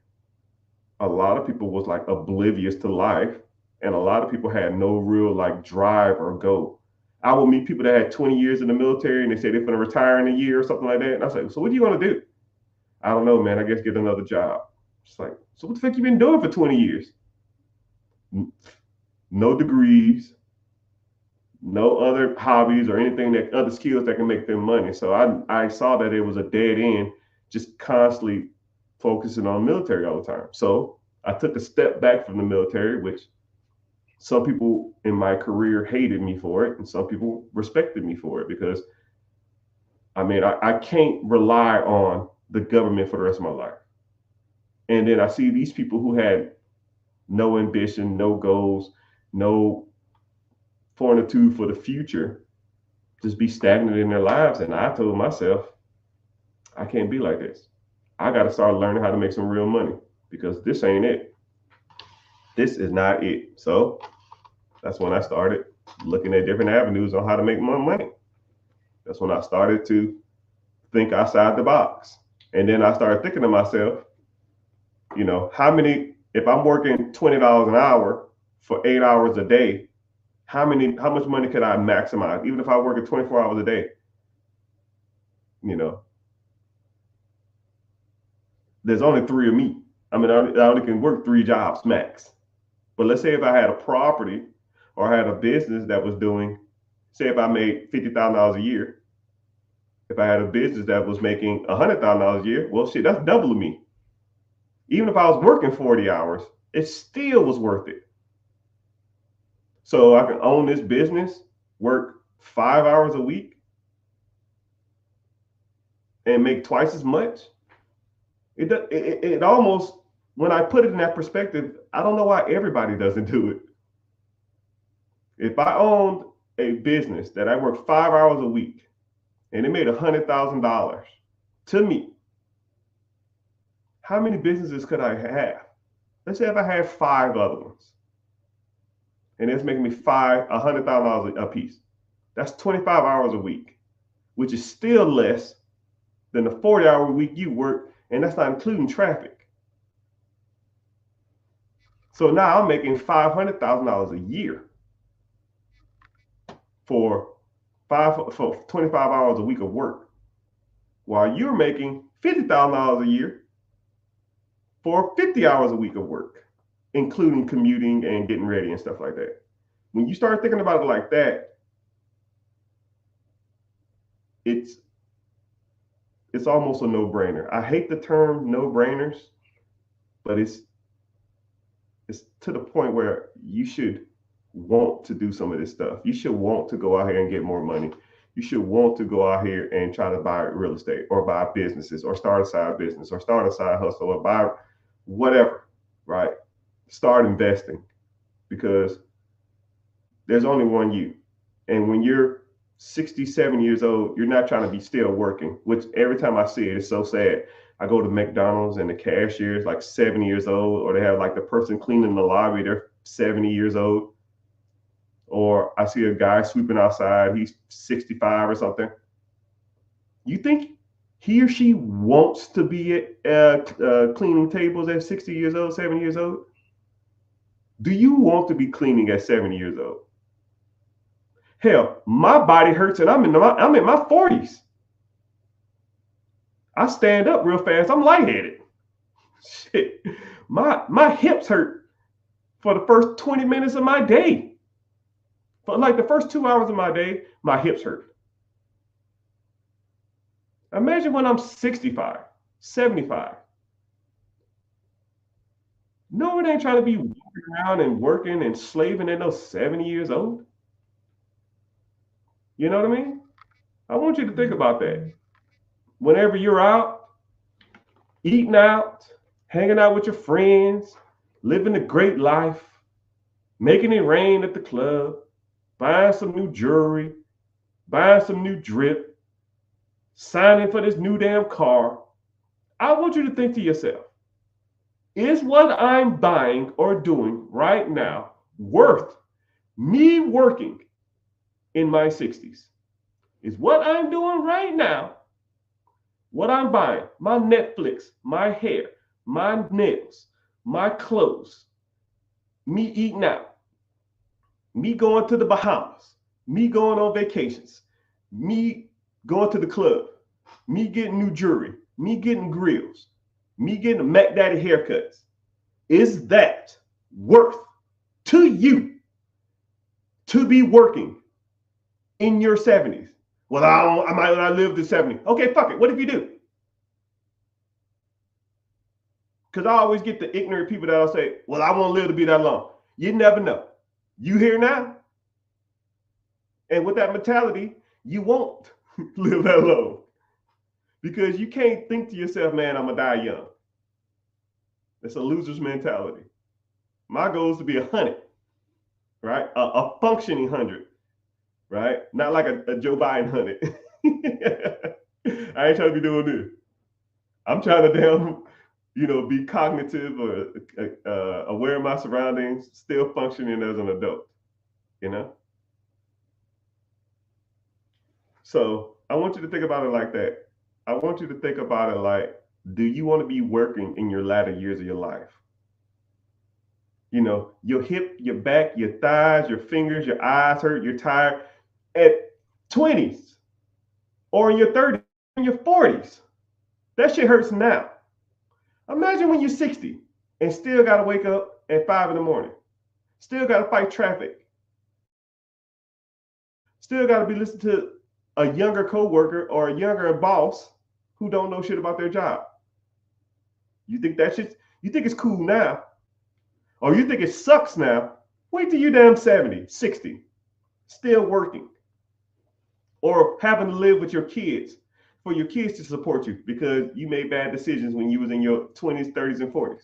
a lot of people was like oblivious to life, and a lot of people had no real like drive or goal. I would meet people that had 20 years in the military and they say they're going to retire in a year or something like that. And I was like, so what are you going to do? I don't know, man. I guess get another job. It's like, so what the fuck you been doing for 20 years? No degrees, no other hobbies or anything, that other skills that can make them money. So I saw that it was a dead end, just constantly focusing on military all the time. So I took a step back from the military, which some people in my career hated me for it, and some people respected me for it, because I can't rely on the government for the rest of my life. And then I see these people who had no ambition, no goals, no fortitude for the future, just be stagnant in their lives. And I told myself, I can't be like this. I got to start learning how to make some real money, because this ain't it. This is not it. So that's when I started looking at different avenues on how to make more money. That's when I started to think outside the box. And then I started thinking to myself, if I'm working $20 an hour for 8 hours a day, how much money could I maximize? Even if I work at 24 hours a day, there's only three of me. I only can work 3 jobs max. But let's say if I had a property or I had a business that was doing, say if I made $50,000 a year, if I had a business that was making $100,000 a year, well, shit, that's double of me. Even if I was working 40 hours, it still was worth it. So I can own this business, work 5 hours a week, and make twice as much. It almost, when I put it in that perspective, I don't know why everybody doesn't do it. If I owned a business that I worked 5 hours a week and it made $100,000 to me, how many businesses could I have? Let's say if I had 5 other ones, and it's making me $100,000 a piece. That's 25 hours a week, which is still less than the 40-hour week you work, and that's not including traffic. So now I'm making $500,000 a year for 25 hours a week of work, while you're making $50,000 a year for 50 hours a week of work, including commuting and getting ready and stuff like that. When you start thinking about it like that, it's almost a no-brainer. I hate the term no-brainers, but it's to the point where you should want to do some of this stuff. You should want to go out here and get more money. You should want to go out here and try to buy real estate or buy businesses or start a side business or start a side hustle or buy whatever, right? Start investing, because there's only one you. And when you're 67 years old, you're not trying to be still working, which every time I see it, it's so sad. I go to McDonald's and the cashier is like 70 years old, or they have like the person cleaning the lobby, they're 70 years old. Or I see a guy sweeping outside, he's 65 or something. You think he or she wants to be cleaning tables at 60 years old, 70 years old? Do you want to be cleaning at 70 years old? Hell, my body hurts and I'm in my 40s. I stand up real fast, I'm lightheaded. Shit, my hips hurt for the first 20 minutes of my day. For like the first 2 hours of my day, my hips hurt. Imagine when I'm 65, 75. No, it ain't trying to be walking around and working and slaving at those 70 years old. You know what I mean? I want you to think about that. Whenever you're out, eating out, hanging out with your friends, living a great life, making it rain at the club, buying some new jewelry, buying some new drip, signing for this new damn car, I want you to think to yourself, is what I'm buying or doing right now worth me working in my 60s? Is what I'm doing right now, what I'm buying, my Netflix, my hair, my nails, my clothes, me eating out, me going to the Bahamas, me going on vacations, me going to the club, me getting new jewelry, me getting grills, me getting Mac Daddy haircuts. Is that worth to you to be working in your 70s? Well, I might not live to 70. Okay, fuck it. What if you do? Because I always get the ignorant people that'll say, well, I won't live to be that long. You never know. You here now? And with that mentality, you won't live that long. Because you can't think to yourself, man, I'm going to die young. It's a loser's mentality. My goal is to be 100, right? A functioning 100, right? Not like a Joe Biden 100. I ain't trying to be doing this. I'm trying to be cognitive or aware of my surroundings, still functioning as an adult, So I want you to think about it like that. I want you to think about it like, do you want to be working in your latter years of your life? Your hip, your back, your thighs, your fingers, your eyes hurt, you're tired at 20s or in your 30s, in your 40s. That shit hurts now. Imagine when you're 60 and still got to wake up at 5 in the morning. Still got to fight traffic. Still got to be listening to a younger coworker or a younger boss who don't know shit about their job. You think you think it's cool now, or you think it sucks now? Wait till you're damn 70, 60, still working, or having to live with your kids for your kids to support you because you made bad decisions when you was in your 20s, 30s, and 40s.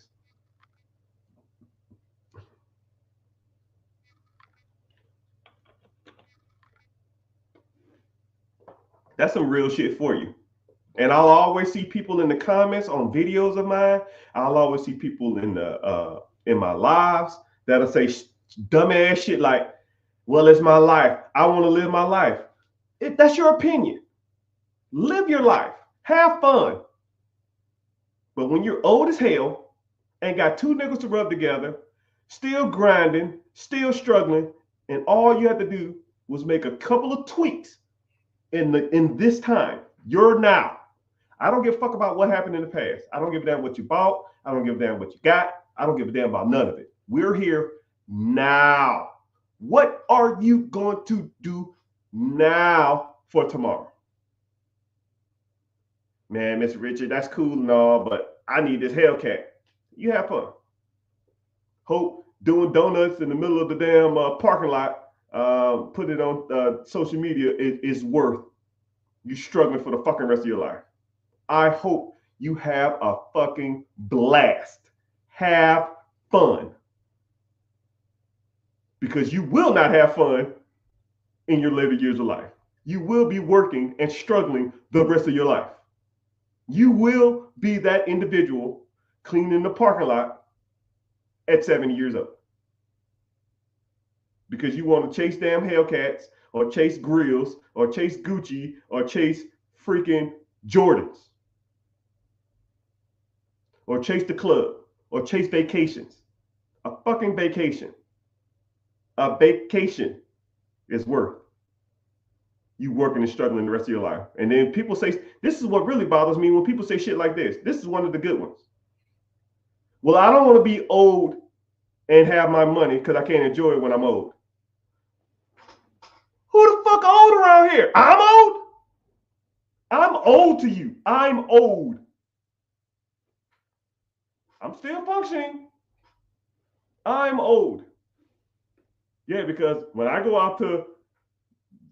That's some real shit for you. And I'll always see people in the comments on videos of mine. I'll always see people in my lives that'll say dumbass shit like, well, it's my life. I want to live my life. That's your opinion. Live your life. Have fun. But when you're old as hell and got two nickels to rub together, still grinding, still struggling, and all you had to do was make a couple of tweaks in this time, you're now. I don't give a fuck about what happened in the past. I don't give a damn what you bought. I don't give a damn what you got. I don't give a damn about none of it. We're here now. What are you going to do now for tomorrow? Man, Mr. Richard, that's cool and all, but I need this Hellcat. You have fun. Hope doing donuts in the middle of the damn parking lot, put it on social media is worth you struggling for the fucking rest of your life. I hope you have a fucking blast. Have fun. Because you will not have fun in your later years of life. You will be working and struggling the rest of your life. You will be that individual cleaning the parking lot at 70 years old. Because you want to chase damn Hellcats or chase grills or chase Gucci or chase freaking Jordans or chase the club or chase vacations. A fucking vacation. A vacation is worth you working and struggling the rest of your life. And then people say, this is what really bothers me when people say shit like this. This is one of the good ones. Well, I don't want to be old and have my money because I can't enjoy it when I'm old. Who the fuck old around here? I'm old? I'm old to you. I'm old. I'm still functioning. I'm old. Yeah, because when I go out to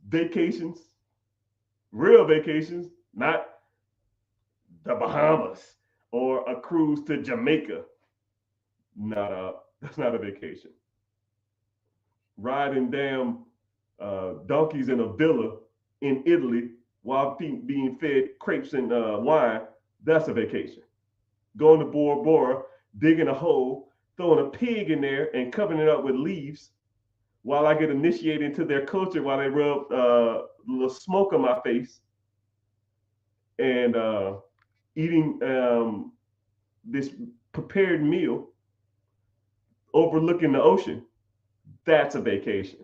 vacations, real vacations, not the Bahamas or a cruise to Jamaica, that's not a vacation. Riding damn donkeys in a villa in Italy while being fed crepes and wine, that's a vacation. Going to Bora Bora, digging a hole, throwing a pig in there and covering it up with leaves while I get initiated into their culture while they rub a little smoke on my face and eating this prepared meal overlooking the ocean. That's a vacation.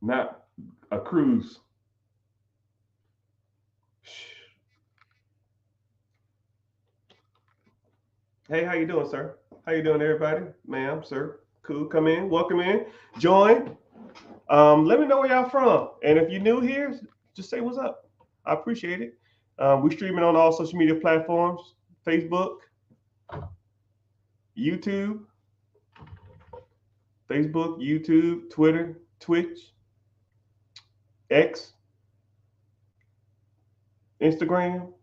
Not a cruise. Hey, how you doing, sir? How you doing, everybody? Ma'am, sir. Cool. Come in. Welcome in. Join. Let me know where y'all from. And if you're new here, just say what's up. I appreciate it. We're streaming on all social media platforms. Facebook, YouTube, Twitter, Twitch, X, Instagram.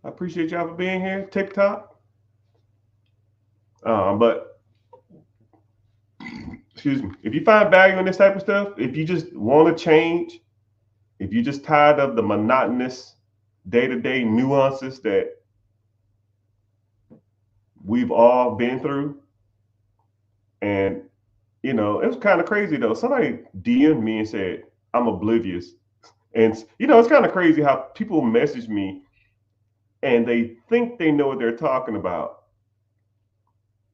I appreciate y'all for being here. TikTok. But excuse me, if you find value in this type of stuff, if you just want to change, if you're just tired of the monotonous day-to-day nuances that we've all been through, and it was kind of crazy though. Somebody DM'd me and said I'm oblivious, and it's kind of crazy how people message me and they think they know what they're talking about,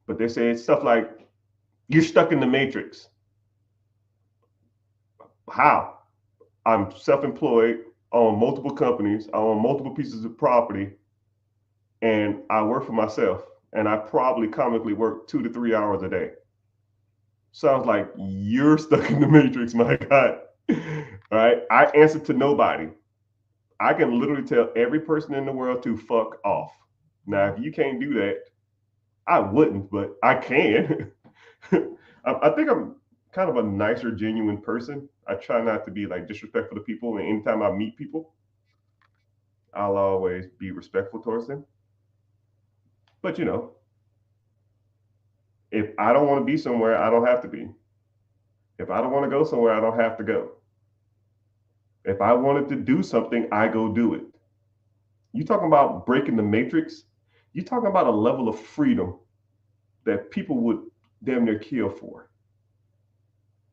but they say stuff like, "You're stuck in the matrix." How? I'm self-employed, I own multiple companies, I own multiple pieces of property, and I work for myself. And I probably comically work 2 to 3 hours a day. Sounds like you're stuck in the matrix, my God. All right. I answer to nobody. I can literally tell every person in the world to fuck off. Now, if you can't do that, I wouldn't, but I can. I think I'm kind of a nicer, genuine person. I try not to be like disrespectful to people. And anytime I meet people, I'll always be respectful towards them. But if I don't want to be somewhere, I don't have to be. If I don't want to go somewhere, I don't have to go. If I wanted to do something, I go do it. You talking about breaking the matrix? You talking about a level of freedom that people would damn near kill for.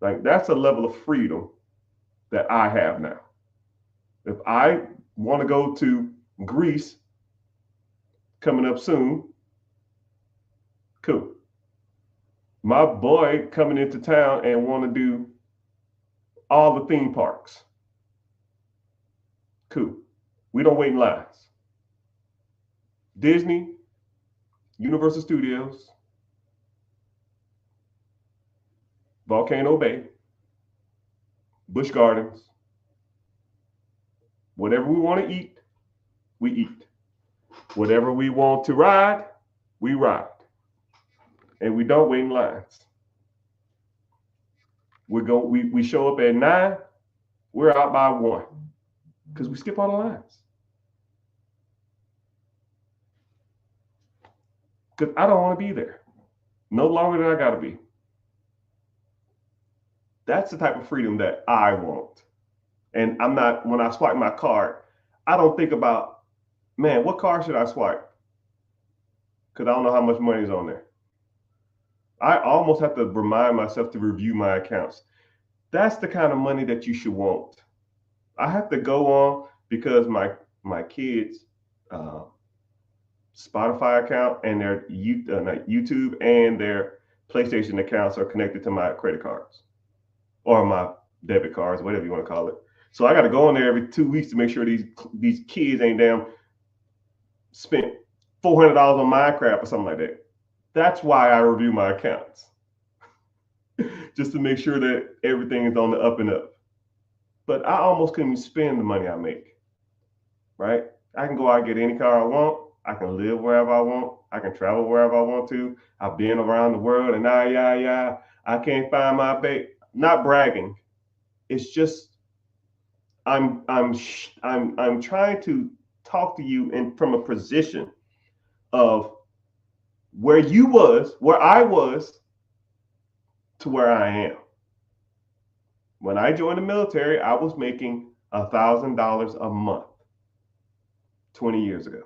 Like that's a level of freedom that I have now. If I want to go to Greece coming up soon, cool. My boy coming into town and want to do all the theme parks, cool. We don't wait in lines. Disney, Universal Studios, Volcano Bay, Busch Gardens, whatever we want to eat, we eat. Whatever we want to ride, we ride. And we don't wait in lines. We show up at 9, we're out by 1 because we skip all the lines. Because I don't want to be there no longer than I got to be. That's the type of freedom that I want. And I'm not, when I swipe my card, I don't think about, man, what card should I swipe? Because I don't know how much money is on there. I almost have to remind myself to review my accounts. That's the kind of money that you should want. I have to go on because my kids' Spotify account and their YouTube and their PlayStation accounts are connected to my credit cards or my debit cards, whatever you want to call it. So I got to go on there every 2 weeks to make sure these kids ain't damn spent $400 on Minecraft or something like that. That's why I review my accounts, just to make sure that everything is on the up and up. But I almost couldn't even spend the money I make, right? I can go out and get any car I want. I can live wherever I want. I can travel wherever I want to. I've been around the world and I can't find my babe. Not bragging. It's just I'm trying to talk to you from a position of where I was to where I am. When I joined the military, I was making $1,000 a month 20 years ago.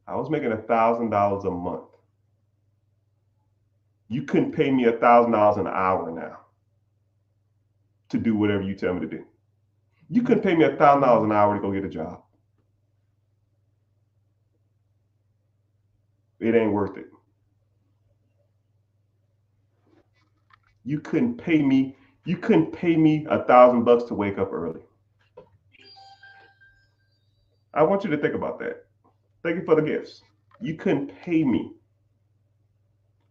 I was making $1,000 a month. You couldn't pay me $1,000 an hour now to do whatever you tell me to do. You couldn't pay me $1,000 an hour to go get a job. It ain't worth it. You couldn't pay me $1,000 to wake up early. I want you to think about that. Thank you for the gifts. You couldn't pay me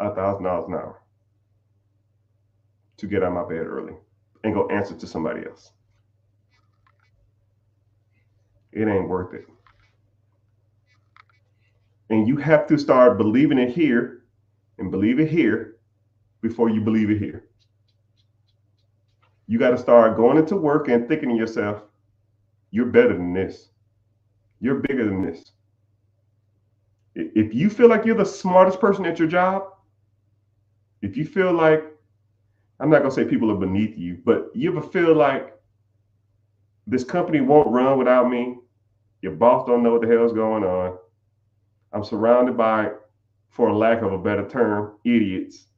$1,000 an hour to get out of my bed early and go answer to somebody else. It ain't worth it. And you have to start believing it here and believe it here before you believe it here. You got to start going into work and thinking to yourself, you're better than this. You're bigger than this. If you feel like you're the smartest person at your job, if you feel like, I'm not going to say people are beneath you, but you ever feel like this company won't run without me? Your boss don't know what the hell's going on. I'm surrounded by, for lack of a better term, idiots.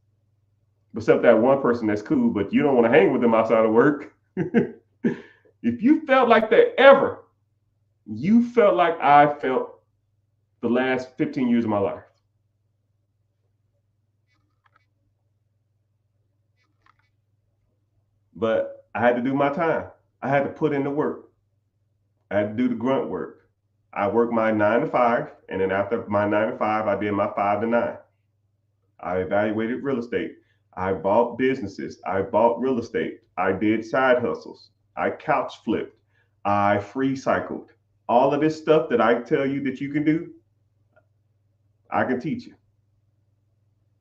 Except that one person that's cool, but you don't want to hang with them outside of work. If you felt like that ever, you felt like I felt the last 15 years of my life. But I had to do my time. I had to put in the work. I had to do the grunt work. I worked my 9 to 5, and then after my 9 to 5, I did my 5 to 9. I evaluated real estate. I bought businesses. I bought real estate. I did side hustles. I couch flipped. I free cycled. All of this stuff that I tell you that you can do, I can teach you.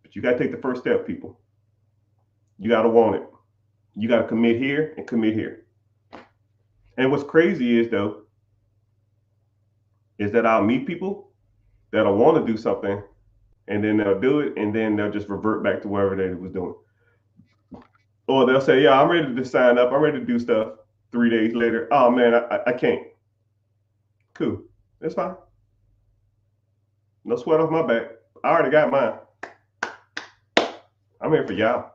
But you got to take the first step, people. You got to want it. You got to commit here and commit here. And what's crazy is, though, is that I'll meet people that'll want to do something, and then they'll do it, and then they'll just revert back to wherever they was doing. Or they'll say, yeah, I'm ready to sign up. I'm ready to do stuff. 3 days later, oh, man, I can't. Cool. That's fine. No sweat off my back. I already got mine. I'm here for y'all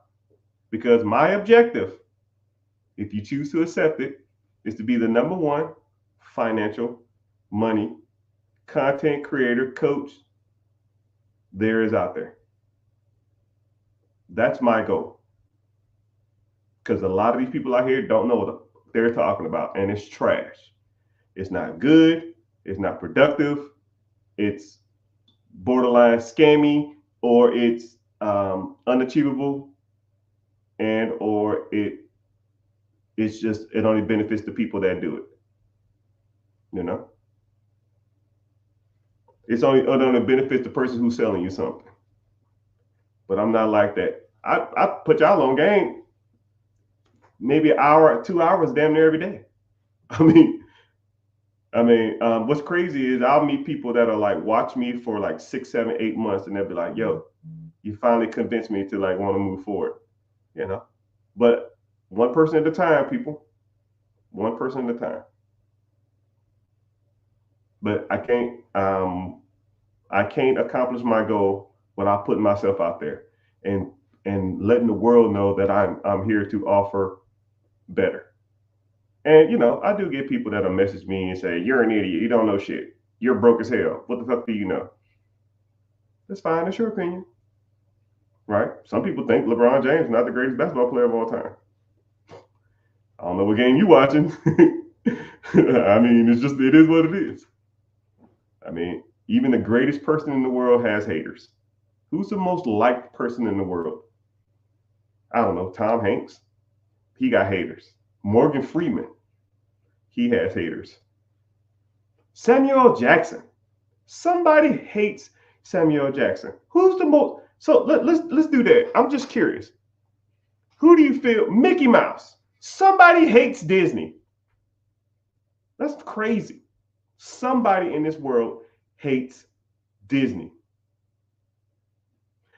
because my objective, if you choose to accept it, is to be the number one financial, money, content creator, coach there is out there. That's my goal. Because a lot of these people out here don't know what they're talking about, and it's trash. It's not good. It's not productive. It's borderline scammy, or it's unachievable, and or it's just it only benefits the people that do it. You know, it only benefits the person who's selling you something. But I'm not like that. I put y'all on game maybe an hour, 2 hours, damn near every day. I mean, what's crazy is I'll meet people that are like watch me for like 6, 7, 8 months, and they'll be like, "Yo, you finally convinced me to like want to move forward." You know, but one person at a time, people. One person at a time. But I can't accomplish my goal without putting myself out there and letting the world know that I'm here to offer better. And I do get people that'll message me and say, "You're an idiot. You don't know shit. You're broke as hell. What the fuck do you know?" That's fine. That's your opinion, right? Some people think LeBron James is not the greatest basketball player of all time. I don't know what game you watching. I mean, it is what it is. I mean, even the greatest person in the world has haters. Who's the most liked person in the world? I don't know. Tom Hanks. He got haters. Morgan Freeman. He has haters. Samuel Jackson. Somebody hates Samuel Jackson. Who's the most? So let's do that. I'm just curious. Who do you feel? Mickey Mouse. Somebody hates Disney. That's crazy. Somebody in this world hates Disney.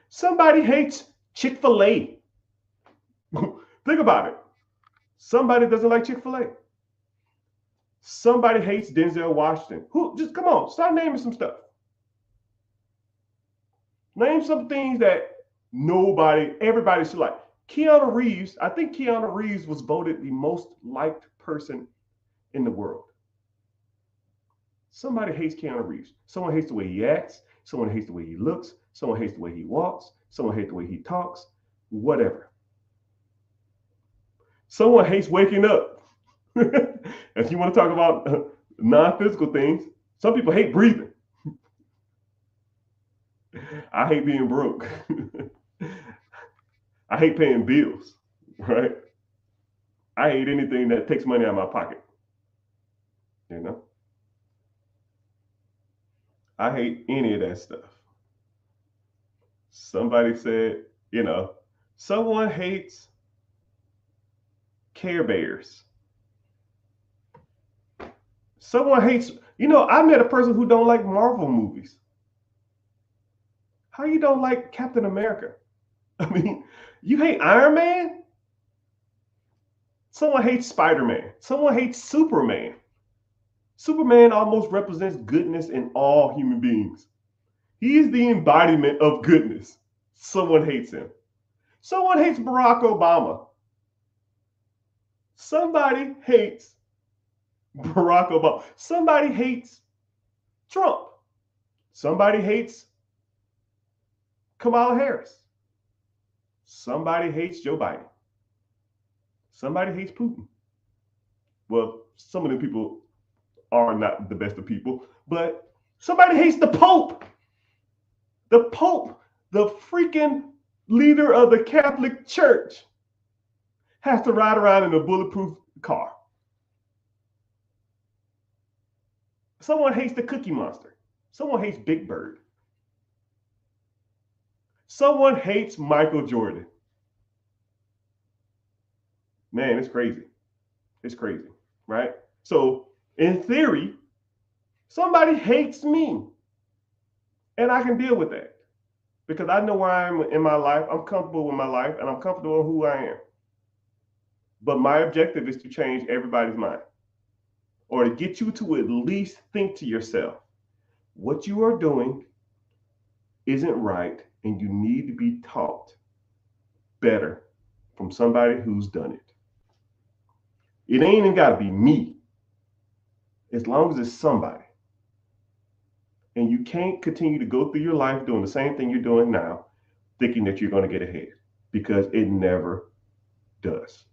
Somebody hates Chick-fil-A. Think about it. Somebody doesn't like Chick-fil-A. Somebody hates Denzel Washington. Who? Just come on, start naming some stuff. Name some things that everybody should like. Keanu Reeves, I think Keanu Reeves was voted the most liked person in the world. Somebody hates Keanu Reeves. Someone hates the way he acts. Someone hates the way he looks. Someone hates the way he walks. Someone hates the way he talks. Whatever. Someone hates waking up. If you want to talk about non-physical things, some people hate breathing. I hate being broke. I hate paying bills, right? I hate anything that takes money out of my pocket. You know? I hate any of that stuff. Somebody said, someone hates Care Bears. Someone hates, I met a person who don't like Marvel movies. How you don't like Captain America? I mean, you hate Iron Man? Someone hates Spider-Man. Someone hates Superman. Superman almost represents goodness in all human beings. He is the embodiment of goodness. Someone hates him. Someone hates Barack Obama. Somebody hates Barack Obama. Somebody hates Trump. Somebody hates Kamala Harris. Somebody hates Joe Biden. Somebody hates Putin. Well, some of the people are not the best of people, but somebody hates the Pope. The Pope, the freaking leader of the Catholic Church, has to ride around in a bulletproof car. Someone hates the Cookie Monster. Someone hates Big Bird. Someone hates Michael Jordan. Man, it's crazy. It's crazy, right? So, in theory, somebody hates me. And I can deal with that because I know where I am in my life. I'm comfortable with my life and I'm comfortable with who I am. But my objective is to change everybody's mind or to get you to at least think to yourself, what you are doing isn't right and you need to be taught better from somebody who's done it. It ain't even got to be me, as long as it's somebody. And you can't continue to go through your life doing the same thing you're doing now, thinking that you're going to get ahead, because it never does.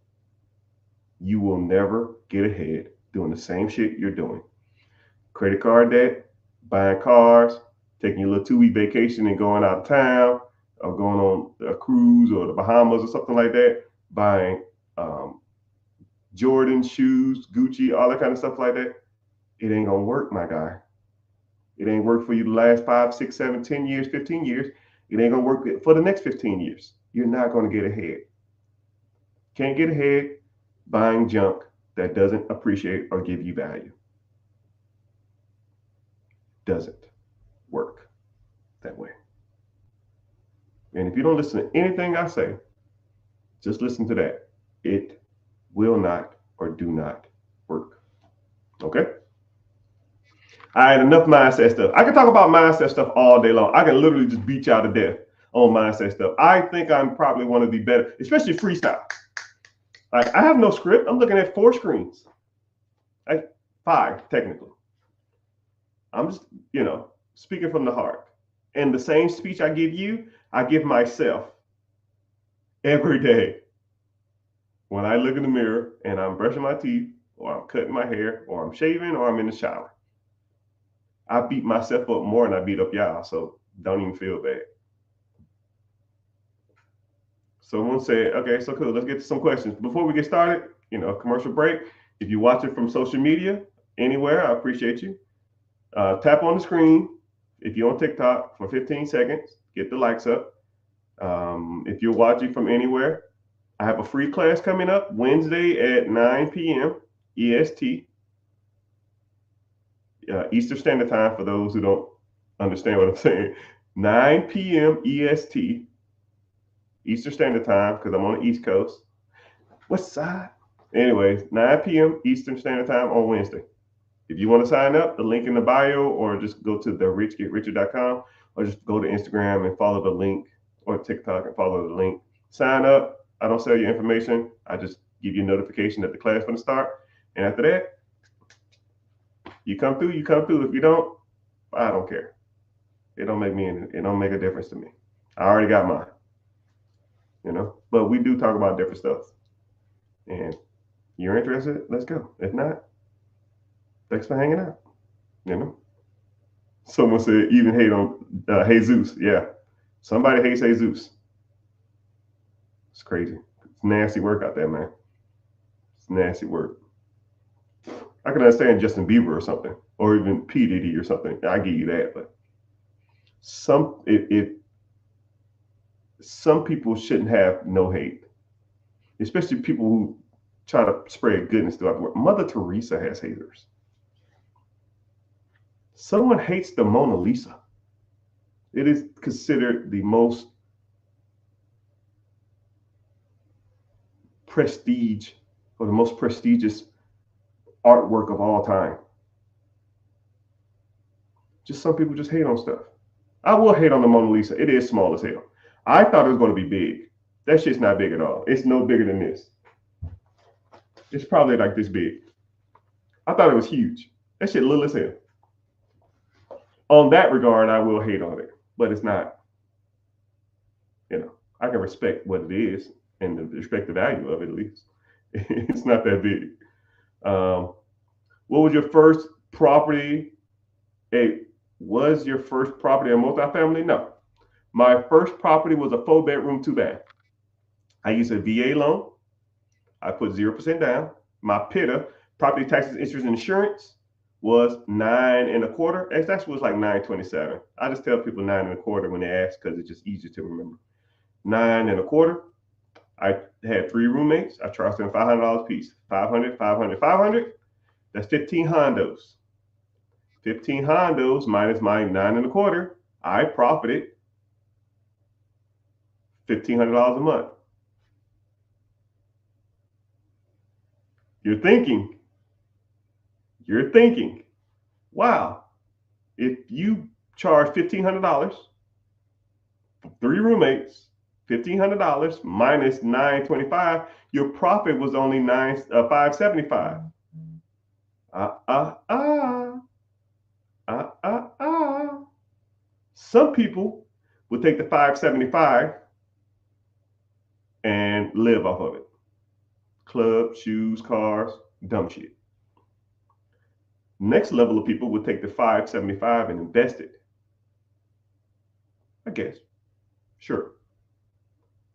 You will never get ahead doing the same shit you're doing. Credit card debt, buying cars, taking your little 2-week vacation and going out of town, or going on a cruise or the Bahamas or something like that, buying Jordan shoes, Gucci, all that kind of stuff like that. It ain't gonna work, my guy. It ain't worked for you the last 5, 6, 7, 10 years, 15 years. It ain't gonna work for the next 15 years. You're not gonna get ahead. Can't get ahead buying junk that doesn't appreciate or give you value. Doesn't work that way. And if you don't listen to anything I say, just listen to that. It will not or do not work. Okay? All right, enough mindset stuff. I can talk about mindset stuff all day long. I can literally just beat you out to death on mindset stuff. I think I'm probably one of the better, especially freestyle. Like, I have no script. I'm looking at 4 screens. Like 5, technically. I'm just, speaking from the heart. And the same speech I give you, I give myself every day. When I look in the mirror and I'm brushing my teeth, or I'm cutting my hair, or I'm shaving, or I'm in the shower. I beat myself up more than I beat up y'all, so don't even feel bad. Someone said, okay, so cool, let's get to some questions. Before we get started, commercial break. If you watch it from social media, anywhere, I appreciate you. Tap on the screen if you're on TikTok for 15 seconds, get the likes up. If you're watching from anywhere, I have a free class coming up Wednesday at 9 p.m. EST. Eastern Standard Time, for those who don't understand what I'm saying. 9 p.m. EST, Eastern Standard Time, because I'm on the East Coast. What side? Anyways, 9 p.m. Eastern Standard Time on Wednesday. If you want to sign up, the link in the bio, or just go to therichgetricher.com, or just go to Instagram and follow the link, or TikTok and follow the link. Sign up. I don't sell your information. I just give you a notification that the class is going to start. And after that, you come through, you come through. If you don't, I don't care. It don't make a difference to me. I already got mine. But we do talk about different stuff. And you're interested? Let's go. If not, thanks for hanging out. Someone said even hate on Jesus. Yeah. Somebody hates Jesus. It's crazy. It's nasty work out there, man. It's nasty work. I can understand Justin Bieber or something, or even P. Diddy or something. I give you that, but some people shouldn't have no hate, especially people who try to spread goodness throughout the world. Mother Teresa has haters. Someone hates the Mona Lisa. It is considered the most prestige, or the most prestigious artwork of all time. Just some people just hate on stuff. I will hate on the Mona Lisa. It is small as hell. I thought it was going to be big. That shit's not big at all. It's no bigger than this. It's probably like this big. I thought it was huge. That shit little as hell. On that regard, I will hate on it, but it's not. I can respect what it is and respect the value of it at least. It's not that big. What was your first property? Was your first property a multifamily? No. My first property was a 4-bedroom, 2-bath. I used a VA loan. I put 0% down. My PITA, property taxes, interest, and insurance, was 9.25%. It actually was like 9.27. I just tell people 9.25 when they ask, because it's just easier to remember. 9.25. I had 3 roommates. I charged them $500 a piece. 500, 500, 500. That's 15 hondos. 15 hondos minus my 9.25. I profited $1,500 a month. You're thinking, wow, if you charge $1,500 for 3 roommates $1,500 minus 925, your profit was only 575. Ah, ah, ah, ah, ah, ah. Some people will take the 575 and live off of it. Clubs, shoes, cars, dumb shit. Next level of people would take the 575 and invest it. I guess. Sure.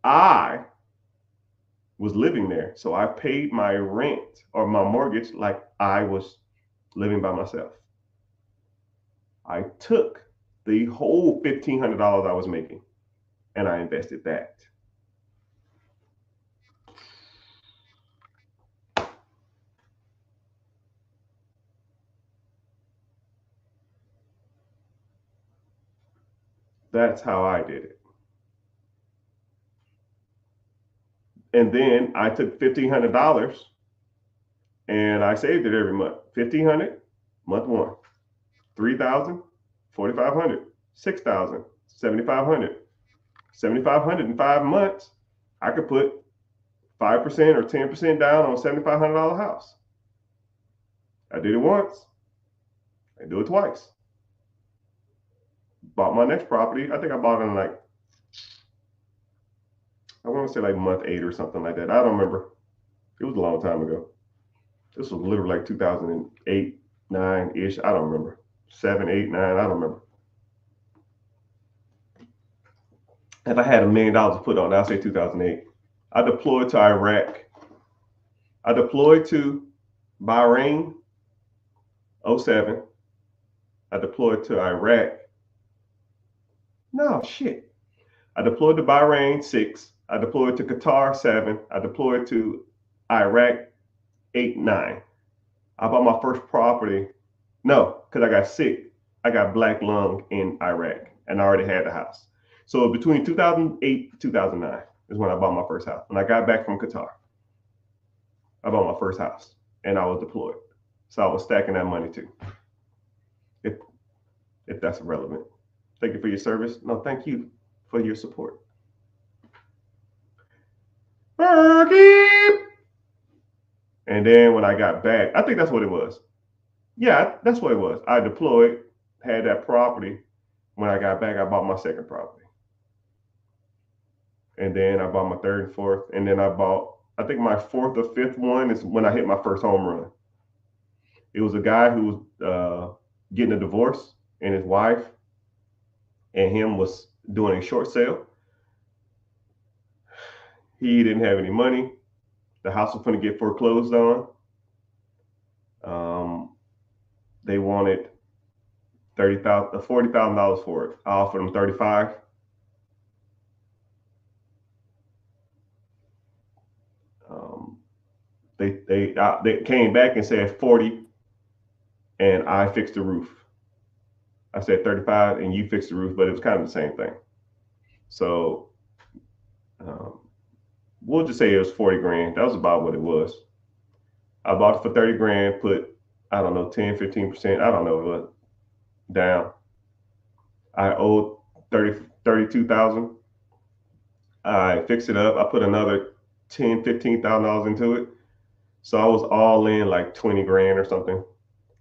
I was living there, so I paid my rent or my mortgage like I was living by myself. I took the whole $1,500 I was making and I invested that. That's how I did it. And then I took $1,500 and I saved it every month. 1,500, month one. 3,000, 4,500, 6,000, 7,500, 7,500 in 5 months. I could put 5% or 10% down on a $7,500 house. I did it once. I do it twice. Bought my next property. I think I bought it in like, I want to say like month 8 or something like that. I don't remember. It was a long time ago. This was literally like 2008, 9-ish. I don't remember. 7, 8, 9. I don't remember. If I had $1 million to put on, I'll say 2008. I deployed to Iraq. I deployed to Bahrain, 07. I deployed to Iraq. No, shit. I deployed to Bahrain, 6. I deployed to Qatar, 7. I deployed to Iraq, 8, 9. I bought my first property. No, because I got sick. I got black lung in Iraq, and I already had the house. So between 2008 and 2009 is when I bought my first house. When I got back from Qatar, I bought my first house, and I was deployed. So I was stacking that money too. If that's relevant. Thank you for your service. No, thank you for your support. Berkey! And then when I got back, I think that's what it was. Yeah, that's what it was. I deployed, had that property. When I got back, I bought my second property. And then I bought my third and fourth. And then I bought, I think my fourth or fifth one is when I hit my first home run. It was a guy who was getting a divorce, and his wife and him was doing a short sale. He didn't have any money. The house was going to get foreclosed on. They wanted $40,000 for it. I offered them 35. They came back and said 40, and I fixed the roof. I said 35, and you fixed the roof, but it was kind of the same thing. So we'll just say it was 40 grand. That was about what it was. I bought it for 30 grand, put, I don't know, 10, 15%, I don't know what, down. I owed 32,000. I fixed it up. I put another $10,000, $15,000 into it. So I was all in like 20 grand or something,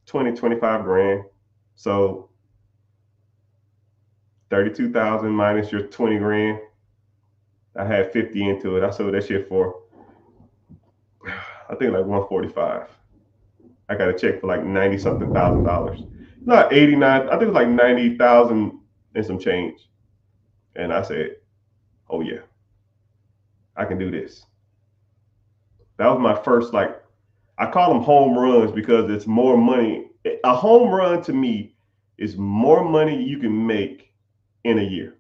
20, 25 grand. So 32,000 minus your 20 grand. I had 50 into it. I sold that shit for, I think like 145. I got a check for like 90 something $1,000. Not 89, I think it was like 90,000 and some change. And I said, oh yeah, I can do this. That was my first, like, I call them home runs because it's more money. A home run to me is more money you can make in a year.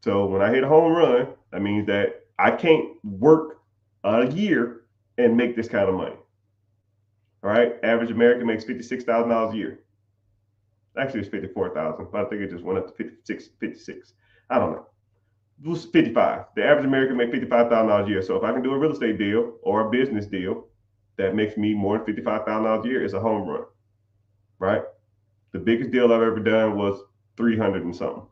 So when I hit a home run, that means that I can't work a year and make this kind of money. All right. Average American makes $56,000 a year. Actually, it's 54,000, but I think it just went up to 56. I don't know. It was 55. The average American makes $55,000 a year. So if I can do a real estate deal or a business deal that makes me more than $55,000 a year, it's a home run, right? The biggest deal I've ever done was 300 and something.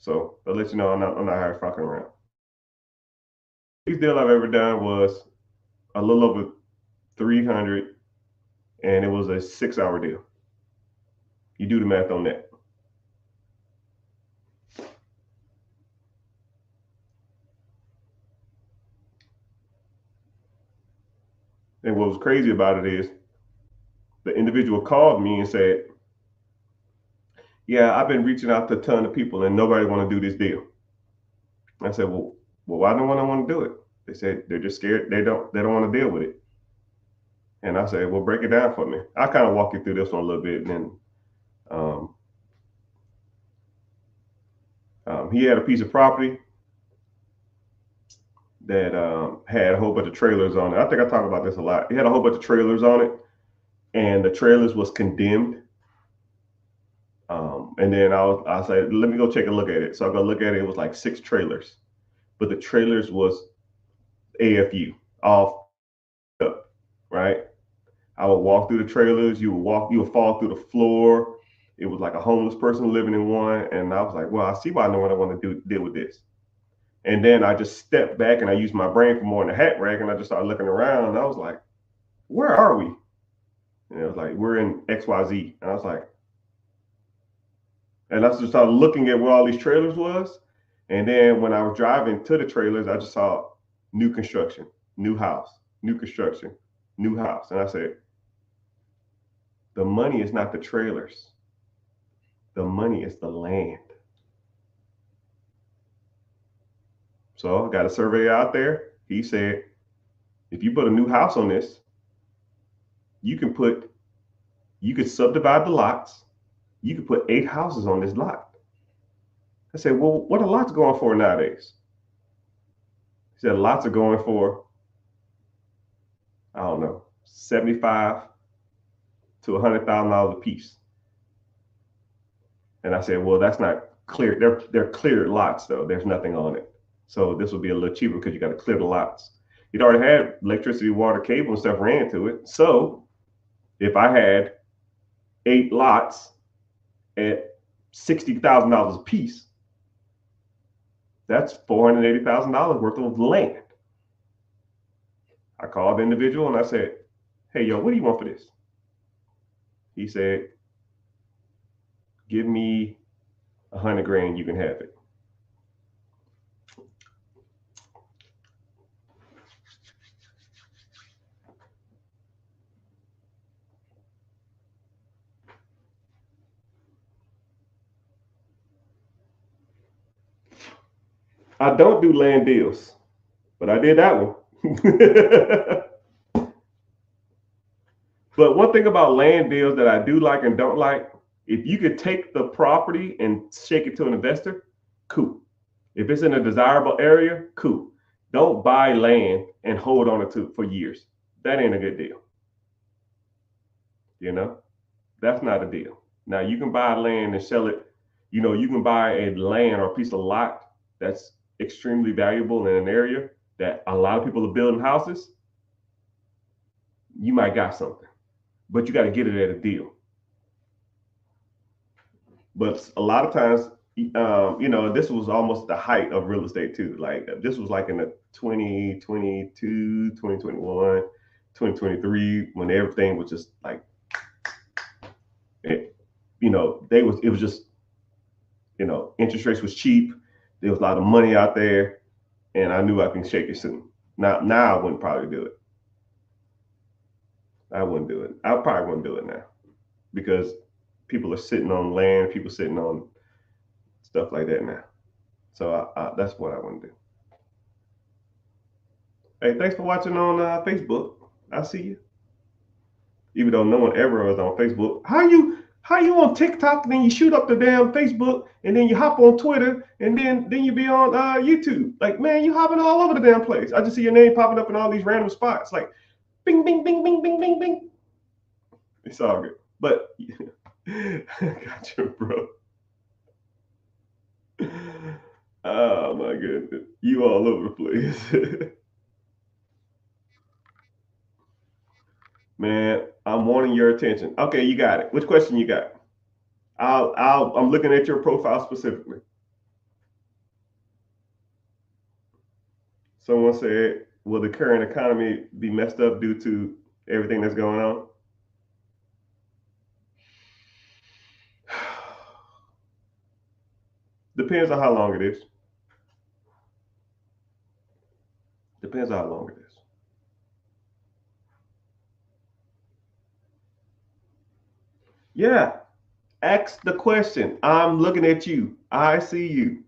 So I'll let you know I'm not here fucking around. Biggest deal I've ever done was a little over 300, and it was a 6-hour deal. You do the math on that. And what was crazy about it is the individual called me and said, "Yeah, I've been reaching out to a ton of people and nobody want to do this deal." I said, "Well, why don't one want to do it?" They said they're just scared. They don't want to deal with it. And I said, "Well, break it down for me." I kind of walk you through this one a little bit, and then um, he had a piece of property that had a whole bunch of trailers on it. I think I talk about this a lot. He had a whole bunch of trailers on it, and the trailers was condemned. And then I said, let me go take a look at it. So I go look at it. It was like 6 trailers, but the trailers was AFU, all up, right? I would walk through the trailers. You would fall through the floor. It was like a homeless person living in one. And I was like, well, I see why no one I want to deal with this. And then I just stepped back and I used my brain for more than a hat rack. And I just started looking around and I was like, where are we? And it was like, we're in XYZ. And I was like, and I just started looking at where all these trailers was. And then when I was driving to the trailers, I just saw new construction, new house, new construction, new house. And I said, the money is not the trailers. The money is the land. So I got a surveyor out there. He said, if you put a new house on this, you could subdivide the lots. You could put 8 houses on this lot. I said, well, what are lots going for nowadays? He said, lots are going for, I don't know, $75,000 to $100,000 a piece. And I said, well, that's not clear. They're cleared lots though. There's nothing on it. So this will be a little cheaper because you got to clear the lots. You'd already had electricity, water, cable, and stuff ran to it. So if I had 8 lots at $60,000 a piece, that's $480,000 worth of land. I called the individual and I said, hey, yo, what do you want for this? He said, give me 100 grand, you can have it. I don't do land deals, but I did that one. But one thing about land deals that I do like and don't like, if you could take the property and shake it to an investor, cool. If it's in a desirable area, cool. Don't buy land and hold on to for years. That ain't a good deal. You know, that's not a deal. Now you can buy land and sell it. You can buy a land or a piece of lot that's extremely valuable in an area that a lot of people are building houses. You might got something, but you got to get it at a deal. But a lot of times, this was almost the height of real estate too. Like this was like in the 2022, 2021, 2023, when everything was just like, it was just, interest rates was cheap. There was a lot of money out there, and I knew I can shake it soon. Now I wouldn't probably do it. I wouldn't do it. I probably wouldn't do it now because people are sitting on land, people sitting on stuff like that now. So that's what I want to do. Hey, thanks for watching on Facebook. I see you. Even though no one ever was on Facebook. How you on TikTok and then you shoot up the damn Facebook and then you hop on Twitter and then you be on YouTube? Like, man, you hopping all over the damn place. I just see your name popping up in all these random spots. Like, bing, bing, bing, bing, bing, bing, bing. It's all good. But got you, bro. Oh my goodness. You all over the place. Man, I'm wanting your attention. Okay, you got it. Which question you got? I'm looking at your profile specifically. Someone said, will the current economy be messed up due to everything that's going on? Depends on how long it is. Depends on how long it is. Yeah. Ask the question. I'm looking at you. I see you.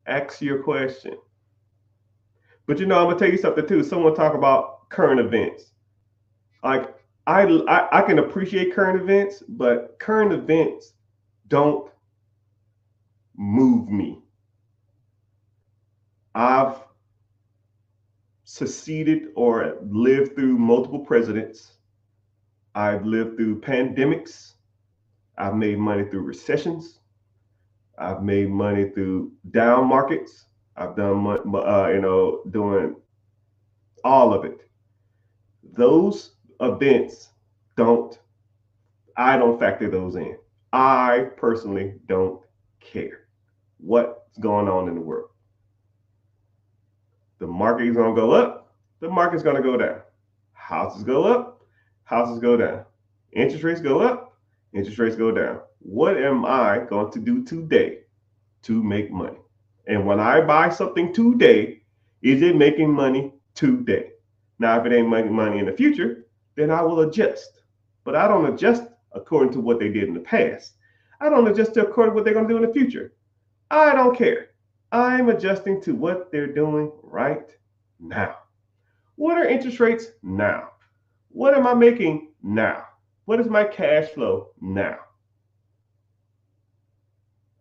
Ask your question. But I'm gonna tell you something too. Someone talk about current events. Like I can appreciate current events, but current events don't move me. I've succeeded or lived through multiple presidents. I've lived through pandemics. I've made money through recessions. I've made money through down markets. I've done, doing all of it. Those events don't, I don't factor those in. I personally don't care what's going on in the world. The market is going to go up, the market's going to go down. Houses go up, houses go down. Interest rates go up, interest rates go down. What am I going to do today to make money? And when I buy something today, is it making money today? Now, if it ain't making money in the future, then I will adjust. But I don't adjust according to what they did in the past. I don't adjust according to what they're going to do in the future. I don't care. I'm adjusting to what they're doing right now. What are interest rates now? What am I making now? What is my cash flow now?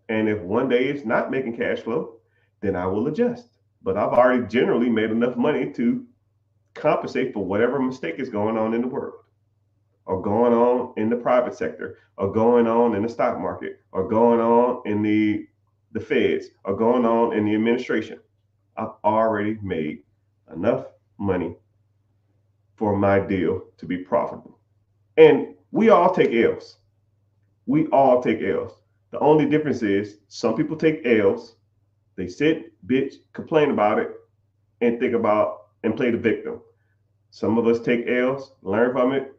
And if one day it's not making cash flow, then I will adjust. But I've already generally made enough money to compensate for whatever mistake is going on in the world, or going on in the private sector, or going on in the stock market, or going on in the feds, or going on in the administration. I've already made enough money for my deal to be profitable. And we all take L's. We all take L's. The only difference is some people take L's, they sit, bitch, complain about it, and think about and play the victim. Some of us take L's, learn from it,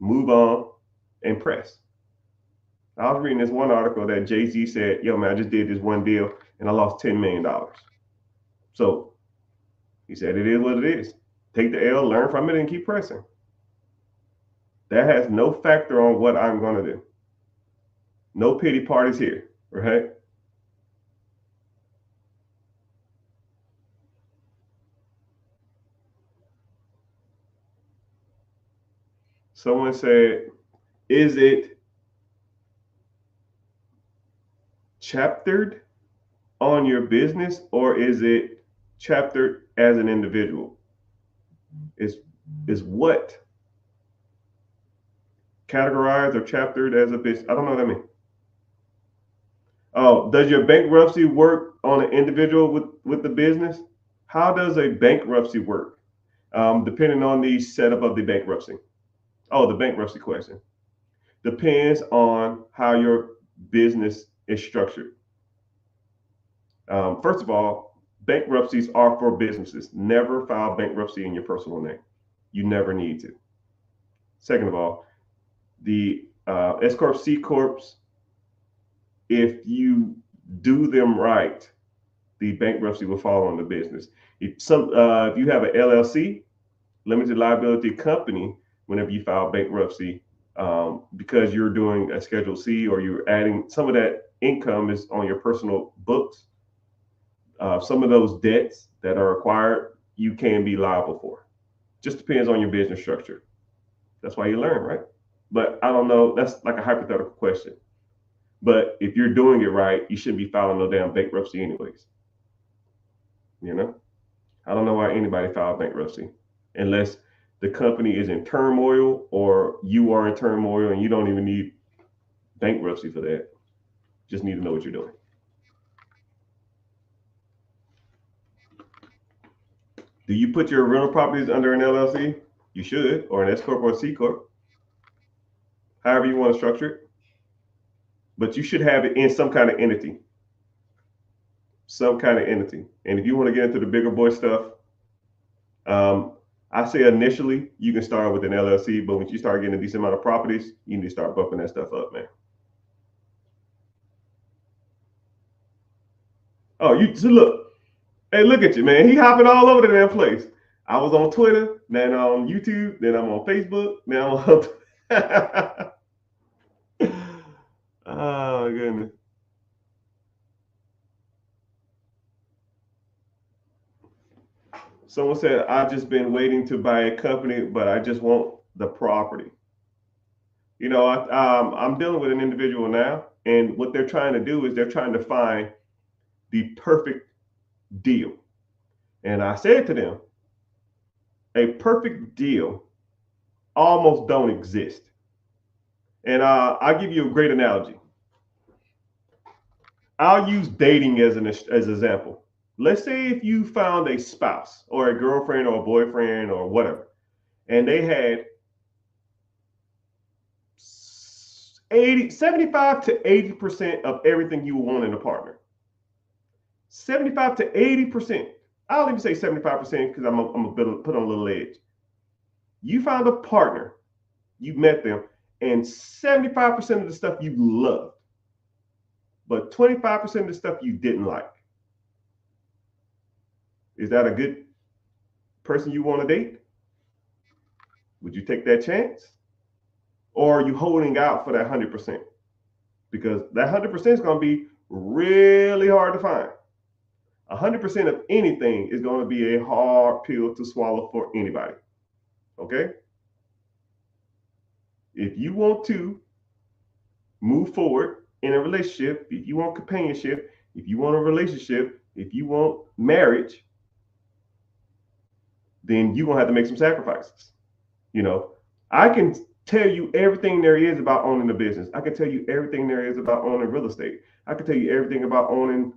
move on, and press. I was reading this one article that Jay-Z said, yo, man, I just did this one deal and I lost $10 million. So he said, it is what it is. Take the L, learn from it, and keep pressing. That has no factor on what I'm going to do. No pity parties here, right? Someone said, is it chaptered on your business or is it chaptered as an individual? Is what categorized or chaptered as a business? I don't know what I mean. Oh, does your bankruptcy work on an individual with the business? How does a bankruptcy work? Depending on the setup of the bankruptcy. Oh, the bankruptcy question. Depends on how your business is structured. First of all, bankruptcies are for businesses. Never file bankruptcy in your personal name. You never need to. Second of all, the S Corp, C Corps, if you do them right, the bankruptcy will fall on the business. If you have an LLC, limited liability company, whenever you file bankruptcy, because you're doing a Schedule C or you're adding some of that income is on your personal books, some of those debts that are acquired, you can be liable for. Just depends on your business structure. That's why you learn, right? But I don't know. That's like a hypothetical question. But if you're doing it right, you shouldn't be filing no damn bankruptcy anyways. I don't know why anybody filed bankruptcy unless the company is in turmoil or you are in turmoil and you don't even need bankruptcy for that. Just need to know what you're doing. Do you put your rental properties under an LLC? You should, or an S Corp or a C Corp. However you want to structure it. But you should have it in some kind of entity. Some kind of entity. And if you want to get into the bigger boy stuff, I say initially you can start with an LLC, but when you start getting a decent amount of properties, you need to start bumping that stuff up, man. Oh, you so look. Hey, look at you, man. He hopping all over the damn place. I was on Twitter, then on YouTube, then I'm on Facebook, now I'm on. Oh goodness. Someone said I've just been waiting to buy a company, but I just want the property. I'm dealing with an individual now, and what they're trying to do is they're trying to find the perfect deal. And I said to them, a perfect deal almost don't exist. And I'll give you a great analogy. I'll use dating as an example. Let's say if you found a spouse or a girlfriend or a boyfriend or whatever, and they had 75 to 80% of everything you want in a partner. 75 to 80%. I'll even say 75% because I'm gonna put on a little edge. You found a partner, you met them, and 75% of the stuff you loved, but 25% of the stuff you didn't like. Is that a good person you want to date? Would you take that chance? Or are you holding out for that 100%? Because that 100% is going to be really hard to find. 100% of anything is going to be a hard pill to swallow for anybody. Okay? If you want to move forward in a relationship, if you want companionship, if you want a relationship, if you want marriage, then you're going to have to make some sacrifices. I can tell you everything there is about owning a business. I can tell you everything there is about owning real estate. I can tell you everything about owning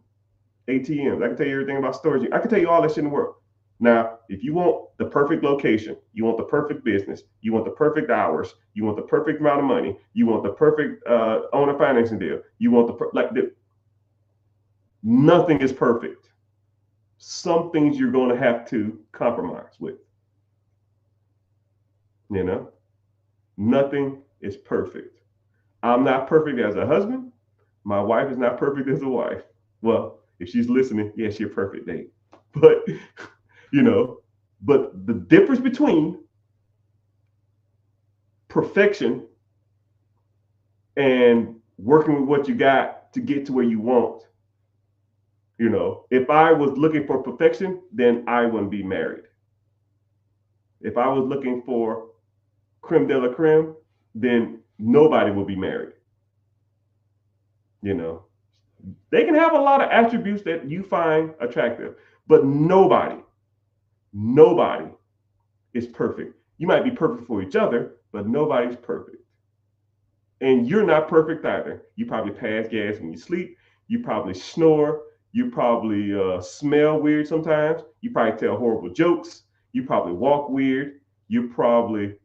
ATMs. I can tell you everything about storage. I can tell you all that shit in the world. Now, if you want the perfect location, you want the perfect business, you want the perfect hours, you want the perfect amount of money, you want the perfect owner financing deal, you want nothing is perfect. Some things you're going to have to compromise with. Nothing is perfect. I'm not perfect as a husband. My wife is not perfect as a wife. Well, if she's listening, yeah, she's a perfect date. But, but the difference between perfection and working with what you got to get to where you want. If I was looking for perfection, then I wouldn't be married. If I was looking for creme de la creme, then nobody will be married. They can have a lot of attributes that you find attractive, but nobody is perfect. You might be perfect for each other, but nobody's perfect. And you're not perfect either. You probably pass gas when you sleep. You probably snore. You probably smell weird sometimes. You probably tell horrible jokes. You probably walk weird. You probably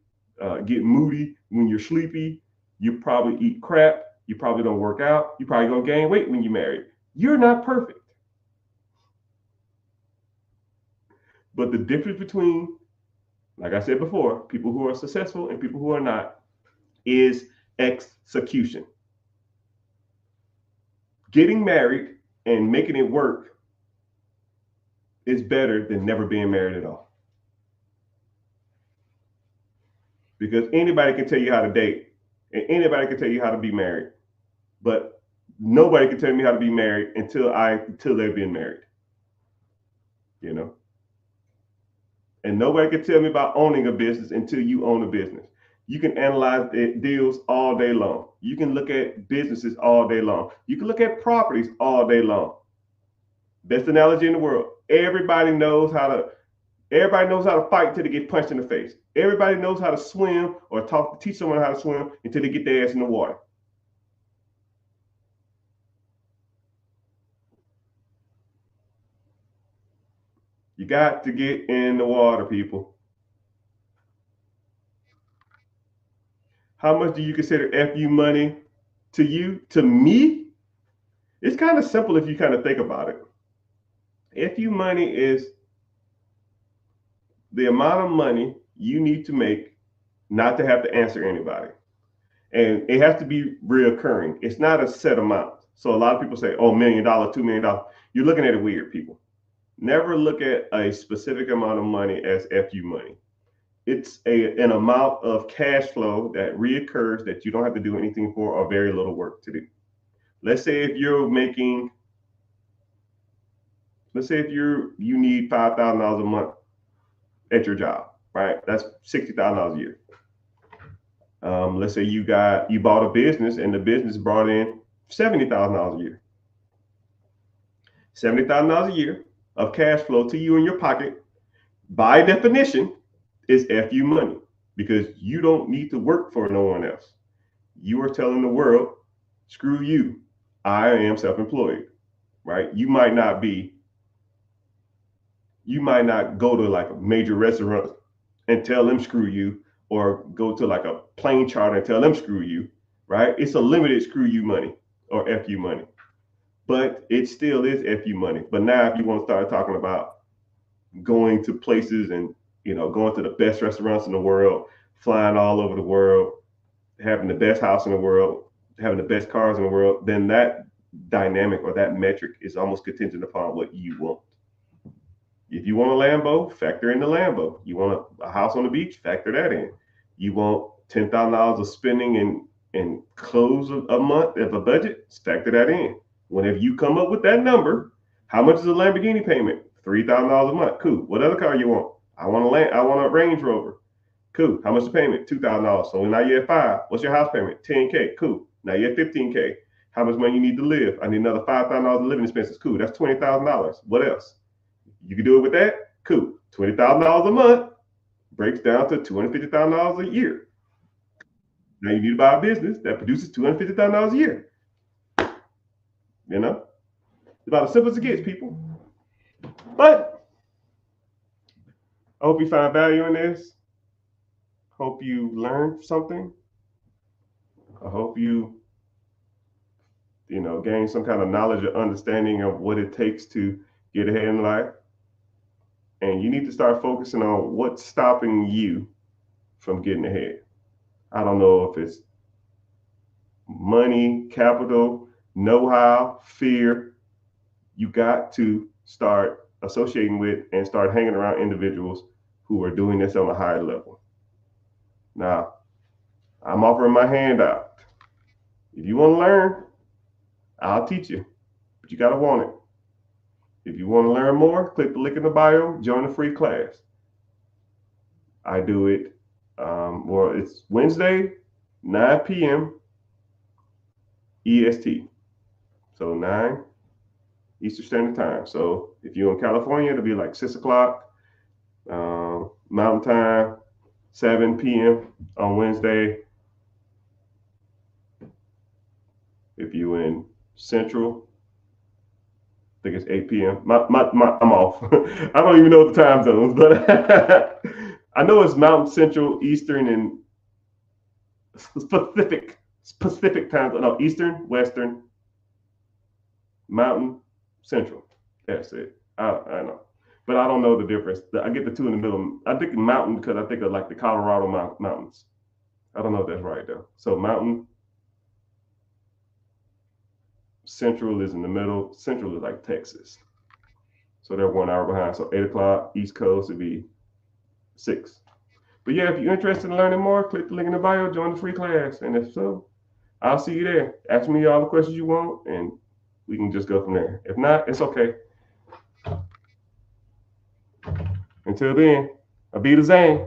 get moody when you're sleepy. You probably eat crap. You probably don't work out. You're probably going to gain weight when you're married. You're not perfect. But the difference between, like I said before, people who are successful and people who are not is execution. Getting married and making it work is better than never being married at all. Because anybody can tell you how to date and anybody can tell you how to be married. But nobody can tell me how to be married until they've been married. And nobody can tell me about owning a business until you own a business. You can analyze deals all day long. You can look at businesses all day long. You can look at properties all day long. Best analogy in the world. Everybody knows how to fight until they get punched in the face. Everybody knows how to swim or teach someone how to swim until they get their ass in the water. You got to get in the water, people. How much do you consider FU money to you? To me, it's kind of simple if you kind of think about it. FU money is the amount of money you need to make not to have to answer anybody. And it has to be reoccurring. It's not a set amount. So a lot of people say, oh, $1 million, $2 million. You're looking at it weird, people. Never look at a specific amount of money as FU money. It's an amount of cash flow that reoccurs that you don't have to do anything for or very little work to do. Let's say if you're making, you need $5,000 a month at your job, right? That's $60,000 a year. Let's say you bought a business and the business brought in $70,000 a year. $70,000 a year of cash flow to you in your pocket, by definition, is FU money, because you don't need to work for no one else. You are telling the world, screw you, I am self-employed, right? You might not go to like a major restaurant and tell them screw you, or go to like a plane charter and tell them screw you, right? It's a limited screw you money or FU money, but it still is FU money. But now if you want to start talking about going to places and, going to the best restaurants in the world, flying all over the world, having the best house in the world, having the best cars in the world, then that dynamic or that metric is almost contingent upon what you want. If you want a Lambo, factor in the Lambo. You want a house on the beach, factor that in. You want $10,000 of spending in close a month of a budget, factor that in. Whenever you come up with that number, how much is a Lamborghini payment? $3,000 a month. Cool. What other car you want? I want a Range Rover. Cool. How much the payment? $2,000. So now you're at 5. What's your house payment? $10K. Cool. Now you're at $15K. How much money you need to live? I need another $5,000 in living expenses. Cool. That's $20,000. What else? You can do it with that? Cool. $20,000 a month breaks down to $250,000 a year. Now you need to buy a business that produces $250,000 a year. It's about as simple as it gets, people. But I hope you find value in this. Hope you learned something. I hope you gain some kind of knowledge or understanding of what it takes to get ahead in life. And you need to start focusing on what's stopping you from getting ahead. I don't know if it's money, capital, know-how, fear. You got to start associating with and start hanging around individuals who are doing this on a higher level. Now, I'm offering my hand out. If you want to learn, I'll teach you, but you got to want it. If you want to learn more, click the link in the bio, join the free class. I do it, it's Wednesday, 9 p.m. EST. So 9 Eastern Standard Time. So if you're in California, it'll be like 6 o'clock Mountain Time, 7 p.m. on Wednesday. If you're in Central, I think it's 8 p.m. I'm off. I don't even know the time zones, but I know it's Mountain, Central, Eastern, and specific times. No, Eastern, Western, Mountain, Central. That's it. I know, but I don't know the difference. I get the two in the middle. I think Mountain because I think of like the Colorado mountains. I don't know if that's right though. So Mountain, Central is in the middle. Central is like Texas. So they're 1 hour behind. So 8 o'clock East Coast would be 6. But yeah, if you're interested in learning more, click the link in the bio, join the free class. And if so, I'll see you there. Ask me all the questions you want and we can just go from there. If not, it's okay. Until then, I'll be the Zane.